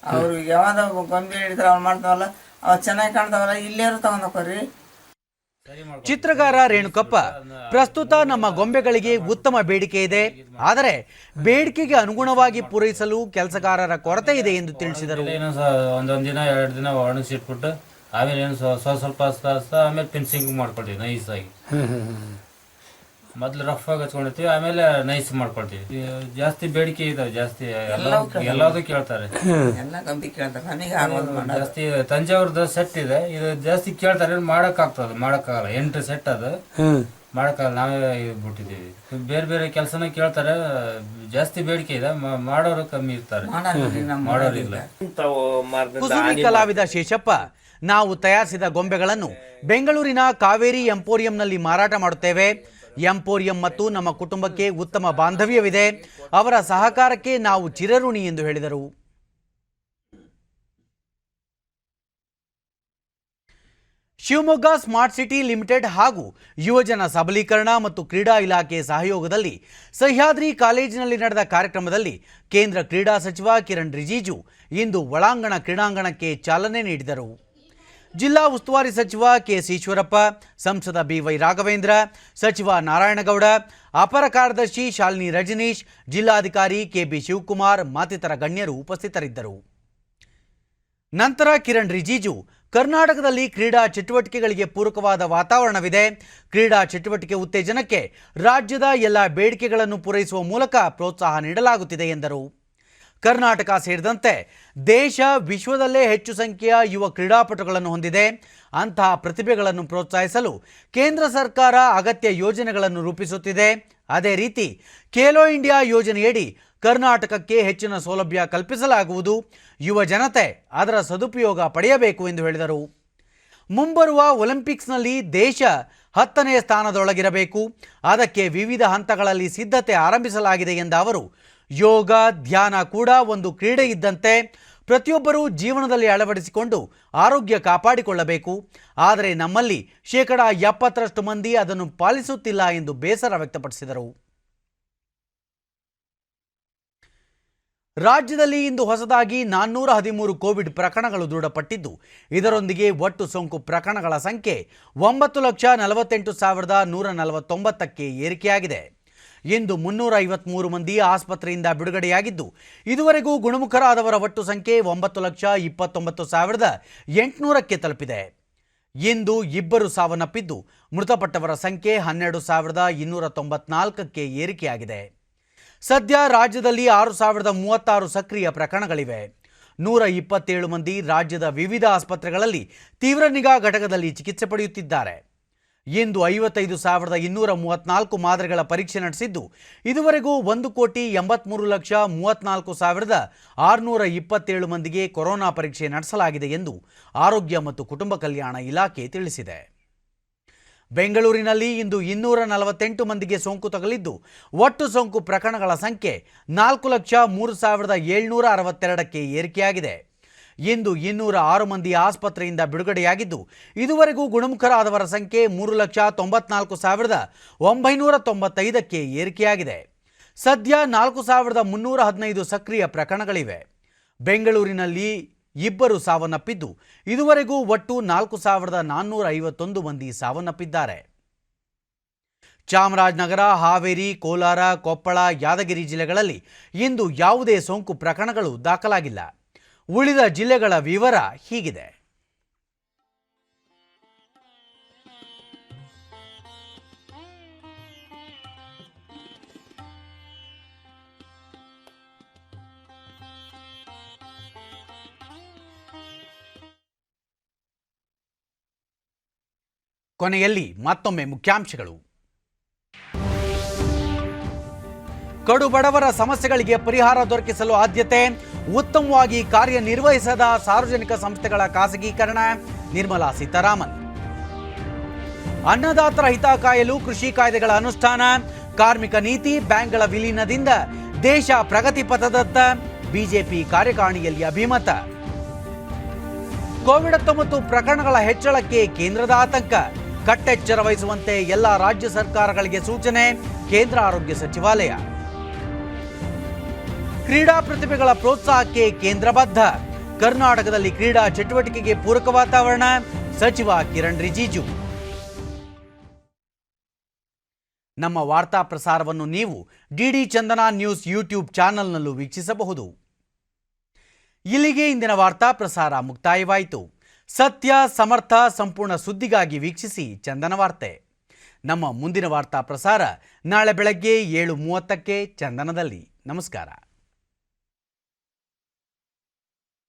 ಅವ್ರು ಯಾವ್ದ ಗೊಂಬೆ ಹಿಡಿದ್ರೆ ಅವ್ರು ಮಾಡ್ತಾವಲ್ಲ, ಅವ್ರು ಚೆನ್ನಾಗಿ ಕಾಣ್ತಾವಲ್ಲ, ಇಲ್ಲೇರು ತಗೊಂಡೋಗ್ರಿ. ಚಿತ್ರಗಾರ ರೇಣುಕಪ್ಪ ಪ್ರಸ್ತುತ ನಮ್ಮ ಗೊಂಬೆಗಳಿಗೆ ಉತ್ತಮ ಬೇಡಿಕೆ ಇದೆ, ಆದರೆ ಬೇಡಿಕೆಗೆ ಅನುಗುಣವಾಗಿ ಪೂರೈಸಲು ಕೆಲಸಗಾರರ ಕೊರತೆ ಇದೆ ಎಂದು ತಿಳಿಸಿದರು. ಒಂದೊಂದು ದಿನ 2 ದಿನ ಒಣಗಿಸಿಟ್ಬಿಟ್ಟು ಆಮೇಲೆ ಏನು ಸ್ವಲ್ಪ ಆಮೇಲೆ ಫಿನಿಶಿಂಗ್ ಮಾಡ್ಕೊಳ್ತೀವಿ ನೈಸಾಗಿ. ಮೊದಲು ರಫ್ ಆಗಿ ಹಚ್ಕೊಂಡಿರ್ತೀವಿ, ಆಮೇಲೆ ನೈಸ್ ಮಾಡ್ಕೊಳ್ತೀವಿ. ಜಾಸ್ತಿ ಬೇಡಿಕೆ ಇದಾವೆ, ಜಾಸ್ತಿ ಎಲ್ಲದೂ ಕೇಳ್ತಾರೆ. ಜಾಸ್ತಿ ತಂಜಾವೂರ್ದ ಸೆಟ್ ಇದೆ, ಇದು ಜಾಸ್ತಿ ಕೇಳ್ತಾರೆ. ಮಾಡಕ್ಕಾಗಲ್ಲ 8 ಸೆಟ್ ಅದು ಮಾಡೋಕ್ಕಾಗಲ್ಲ, ನಾವೇ ಬಿಟ್ಟಿದ್ದೀವಿ. ಬೇರೆ ಬೇರೆ ಕೆಲಸನ ಕೇಳ್ತಾರೆ, ಜಾಸ್ತಿ ಬೇಡಿಕೆ ಇದೆ, ಮಾಡೋರು ಕಮ್ಮಿ ಇರ್ತಾರೆ, ಮಾಡೋರಿಲ್ಲ. ಕುಸುರಿ ಕಲಾವಿದ ಶೇಷಪ್ಪ, ನಾವು ತಯಾರಿಸಿದ ಗೊಂಬೆಗಳನ್ನು ಬೆಂಗಳೂರಿನ ಕಾವೇರಿ ಎಂಪೋರಿಯಂನಲ್ಲಿ ಮಾರಾಟ ಮಾಡುತ್ತೇವೆ. ಎಂಪೋರಿಯಂ ಮತ್ತು ನಮ್ಮ ಕುಟುಂಬಕ್ಕೆ ಉತ್ತಮ ಬಾಂಧವ್ಯವಿದೆ. ಅವರ ಸಹಕಾರಕ್ಕೆ ನಾವು ಚಿರಋಣಿ ಎಂದು ಹೇಳಿದರು. ಶಿವಮೊಗ್ಗ ಸ್ಮಾರ್ಟ್ ಸಿಟಿ ಲಿಮಿಟೆಡ್ ಹಾಗೂ ಯುವಜನ ಸಬಲೀಕರಣ ಮತ್ತು ಕ್ರೀಡಾ ಇಲಾಖೆ ಸಹಯೋಗದಲ್ಲಿ ಸಹ್ಯಾದ್ರಿ ಕಾಲೇಜಿನಲ್ಲಿ ನಡೆದ ಕಾರ್ಯಕ್ರಮದಲ್ಲಿ ಕೇಂದ್ರ ಕ್ರೀಡಾ ಸಚಿವ ಕಿರಣ್ ರಿಜಿಜು ಇಂದು ಒಳಾಂಗಣ ಕ್ರೀಡಾಂಗಣಕ್ಕೆ ಚಾಲನೆ ನೀಡಿದರು. ಜಿಲ್ಲಾ ಉಸ್ತುವಾರಿ ಸಚಿವ ಕೆಎಸ್ ಈಶ್ವರಪ್ಪ, ಸಂಸದ ಬಿವೈ ರಾಘವೇಂದ್ರ, ಸಚಿವ ನಾರಾಯಣಗೌಡ, ಅಪರ ಕಾರ್ಯದರ್ಶಿ ಶಾಲಿನಿ ರಜನೀಶ್, ಜಿಲ್ಲಾಧಿಕಾರಿ ಕೆಬಿ ಶಿವಕುಮಾರ್ ಮತ್ತಿತರ ಗಣ್ಯರು ಉಪಸ್ಥಿತರಿದ್ದರು. ನಂತರ ಕಿರಣ್ ರಿಜಿಜು, ಕರ್ನಾಟಕದಲ್ಲಿ ಕ್ರೀಡಾ ಚಟುವಟಿಕೆಗಳಿಗೆ ಪೂರಕವಾದ ವಾತಾವರಣವಿದೆ. ಕ್ರೀಡಾ ಚಟುವಟಿಕೆ ಉತ್ತೇಜನಕ್ಕೆ ರಾಜ್ಯದ ಎಲ್ಲ ಬೇಡಿಕೆಗಳನ್ನು ಪೂರೈಸುವ ಮೂಲಕ ಪ್ರೋತ್ಸಾಹ ನೀಡಲಾಗುತ್ತಿದೆ ಎಂದರು. ಕರ್ನಾಟಕ ಸೇರಿದಂತೆ ದೇಶ ವಿಶ್ವದಲ್ಲೇ ಹೆಚ್ಚು ಸಂಖ್ಯೆಯ ಯುವ ಕ್ರೀಡಾಪಟುಗಳನ್ನು ಹೊಂದಿದೆ. ಅಂತಹ ಪ್ರತಿಭೆಗಳನ್ನು ಪ್ರೋತ್ಸಾಹಿಸಲು ಕೇಂದ್ರ ಸರ್ಕಾರ ಅಗತ್ಯ ಯೋಜನೆಗಳನ್ನು ರೂಪಿಸುತ್ತಿದೆ. ಅದೇ ರೀತಿ ಖೇಲೋ ಇಂಡಿಯಾ ಯೋಜನೆಯಡಿ ಕರ್ನಾಟಕಕ್ಕೆ ಹೆಚ್ಚಿನ ಸೌಲಭ್ಯ ಕಲ್ಪಿಸಲಾಗುವುದು. ಯುವ ಜನತೆ ಅದರ ಸದುಪಯೋಗ ಪಡೆಯಬೇಕು ಎಂದು ಹೇಳಿದರು. ಮುಂಬರುವ ಒಲಿಂಪಿಕ್ಸ್ನಲ್ಲಿ ದೇಶ 10ನೇ ಸ್ಥಾನದೊಳಗಿರಬೇಕು. ಅದಕ್ಕೆ ವಿವಿಧ ಹಂತಗಳಲ್ಲಿ ಸಿದ್ಧತೆ ಆರಂಭಿಸಲಾಗಿದೆ ಎಂದ ಅವರು, ಯೋಗ, ಧ್ಯಾನ ಕೂಡ ಒಂದು ಕ್ರೀಡೆ ಇದ್ದಂತೆ ಪ್ರತಿಯೊಬ್ಬರೂ ಜೀವನದಲ್ಲಿ ಅಳವಡಿಸಿಕೊಂಡು ಆರೋಗ್ಯ ಕಾಪಾಡಿಕೊಳ್ಳಬೇಕು. ಆದರೆ ನಮ್ಮಲ್ಲಿ 70% ಮಂದಿ ಅದನ್ನು ಪಾಲಿಸುತ್ತಿಲ್ಲ ಎಂದು ಬೇಸರ ವ್ಯಕ್ತಪಡಿಸಿದರು. ರಾಜ್ಯದಲ್ಲಿ ಇಂದು ಹೊಸದಾಗಿ 413 ಕೋವಿಡ್ ಪ್ರಕರಣಗಳು ದೃಢಪಟ್ಟಿದ್ದು, ಇದರೊಂದಿಗೆ ಒಟ್ಟು ಸೋಂಕು ಪ್ರಕರಣಗಳ ಸಂಖ್ಯೆ 9,48,149ಕ್ಕೆ ಏರಿಕೆಯಾಗಿದೆ. ಇಂದು 353 ಮಂದಿ ಆಸ್ಪತ್ರೆಯಿಂದ ಬಿಡುಗಡೆಯಾಗಿದ್ದು, ಇದುವರೆಗೂ ಗುಣಮುಖರಾದವರ ಒಟ್ಟು ಸಂಖ್ಯೆ 9,29,800ಕ್ಕೆ ತಲುಪಿದೆ. ಇಂದು 2 ಸಾವನ್ನಪ್ಪಿದ್ದು, ಮೃತಪಟ್ಟವರ ಸಂಖ್ಯೆ 12,294ಕ್ಕೆ ಏರಿಕೆಯಾಗಿದೆ. ಸದ್ಯ ರಾಜ್ಯದಲ್ಲಿ 6,036 ಸಕ್ರಿಯ ಪ್ರಕರಣಗಳಿವೆ. 127 ಮಂದಿ ರಾಜ್ಯದ ವಿವಿಧ ಆಸ್ಪತ್ರೆಗಳಲ್ಲಿ ತೀವ್ರ ನಿಗಾ ಘಟಕದಲ್ಲಿ ಚಿಕಿತ್ಸೆ ಪಡೆಯುತ್ತಿದ್ದಾರೆ. ಇಂದು 55,234 ಮಾದರಿಗಳ ಪರೀಕ್ಷೆ ನಡೆಸಿದ್ದು, ಇದುವರೆಗೂ 1,83,34,627 ಮಂದಿಗೆ ಕೊರೋನಾ ಪರೀಕ್ಷೆ ನಡೆಸಲಾಗಿದೆ ಎಂದು ಆರೋಗ್ಯ ಮತ್ತು ಕುಟುಂಬ ಕಲ್ಯಾಣ ಇಲಾಖೆ ತಿಳಿಸಿದೆ. ಬೆಂಗಳೂರಿನಲ್ಲಿ ಇಂದು 248 ಮಂದಿಗೆ ಸೋಂಕು ತಗುಲಿದ್ದು, ಒಟ್ಟು ಸೋಂಕು ಪ್ರಕರಣಗಳ ಸಂಖ್ಯೆ 4,03,762ಕ್ಕೆ ಏರಿಕೆಯಾಗಿದೆ. ಇಂದು 206 ಮಂದಿ ಆಸ್ಪತ್ರೆಯಿಂದ ಬಿಡುಗಡೆಯಾಗಿದ್ದು, ಇದುವರೆಗೂ ಗುಣಮುಖರಾದವರ ಸಂಖ್ಯೆ 3,94,995ಕ್ಕೆ ಏರಿಕೆಯಾಗಿದೆ. ಸದ್ಯ 4,315 ಸಕ್ರಿಯ ಪ್ರಕರಣಗಳಿವೆ. ಬೆಂಗಳೂರಿನಲ್ಲಿ 2 ಸಾವನ್ನಪ್ಪಿದ್ದು, ಇದುವರೆಗೂ ಒಟ್ಟು 4,451 ಮಂದಿ ಸಾವನ್ನಪ್ಪಿದ್ದಾರೆ. ಚಾಮರಾಜನಗರ, ಹಾವೇರಿ, ಕೋಲಾರ, ಕೊಪ್ಪಳ, ಯಾದಗಿರಿ ಜಿಲ್ಲೆಗಳಲ್ಲಿ ಇಂದು ಯಾವುದೇ ಸೋಂಕು ಪ್ರಕರಣಗಳು ದಾಖಲಾಗಿಲ್ಲ. ಉಳಿದ ಜಿಲ್ಲೆಗಳ ವಿವರ ಹೀಗಿದೆ. ಕೊನೆಯಲ್ಲಿ ಮತ್ತೊಮ್ಮೆ ಮುಖ್ಯಾಂಶಗಳು. ಕಡು ಬಡವರ ಸಮಸ್ಯೆಗಳಿಗೆ ಪರಿಹಾರ ದೊರಕಿಸಲು ಆದ್ಯತೆ, ಉತ್ತಮವಾಗಿ ಕಾರ್ಯನಿರ್ವಹಿಸದ ಸಾರ್ವಜನಿಕ ಸಂಸ್ಥೆಗಳ ಖಾಸಗೀಕರಣ, ನಿರ್ಮಲಾ ಸೀತಾರಾಮನ್. ಅನ್ನದಾತರ ಹಿತ ಕಾಯಲು ಕೃಷಿ ಕಾಯ್ದೆಗಳ ಅನುಷ್ಠಾನ, ಕಾರ್ಮಿಕ ನೀತಿ, ಬ್ಯಾಂಕ್ಗಳ ವಿಲೀನದಿಂದ ದೇಶ ಪ್ರಗತಿ ಪಥದತ್ತ, ಬಿಜೆಪಿ ಕಾರ್ಯಕಾರಿಣಿಯಲ್ಲಿ ಅಭಿಮತ. ಕೋವಿಡ್-19 ಪ್ರಕರಣಗಳ ಹೆಚ್ಚಳಕ್ಕೆ ಕೇಂದ್ರದ ಆತಂಕ, ಕಟ್ಟೆಚ್ಚರ ವಹಿಸುವಂತೆ ಎಲ್ಲ ರಾಜ್ಯ ಸರ್ಕಾರಗಳಿಗೆ ಸೂಚನೆ, ಕೇಂದ್ರ ಆರೋಗ್ಯ ಸಚಿವಾಲಯ. ಕ್ರೀಡಾ ಪ್ರತಿಭೆಗಳ ಪ್ರೋತ್ಸಾಹಕ್ಕೆ ಕೇಂದ್ರ ಬದ್ಧ, ಕರ್ನಾಟಕದಲ್ಲಿ ಕ್ರೀಡಾ ಚಟುವಟಿಕೆಗೆ ಪೂರಕ ವಾತಾವರಣ, ಸಚಿವ ಕಿರಣ್ ರಿಜಿಜು. ನಮ್ಮ ವಾರ್ತಾ ಪ್ರಸಾರವನ್ನು ನೀವು ಡಿಡಿ ಚಂದನ ನ್ಯೂಸ್ ಯೂಟ್ಯೂಬ್ ಚಾನೆಲ್ನಲ್ಲೂ ವೀಕ್ಷಿಸಬಹುದು. ಇಲ್ಲಿಗೆ ಇಂದಿನ ವಾರ್ತಾ ಪ್ರಸಾರ ಮುಕ್ತಾಯವಾಯಿತು. ಸತ್ಯ, ಸಮರ್ಥ, ಸಂಪೂರ್ಣ ಸುದ್ದಿಗಾಗಿ ವೀಕ್ಷಿಸಿ ಚಂದನ ವಾರ್ತೆ. ನಮ್ಮ ಮುಂದಿನ ವಾರ್ತಾ ಪ್ರಸಾರ ನಾಳೆ ಬೆಳಗ್ಗೆ 7:30ಕ್ಕೆ ಚಂದನದಲ್ಲಿ. ನಮಸ್ಕಾರ.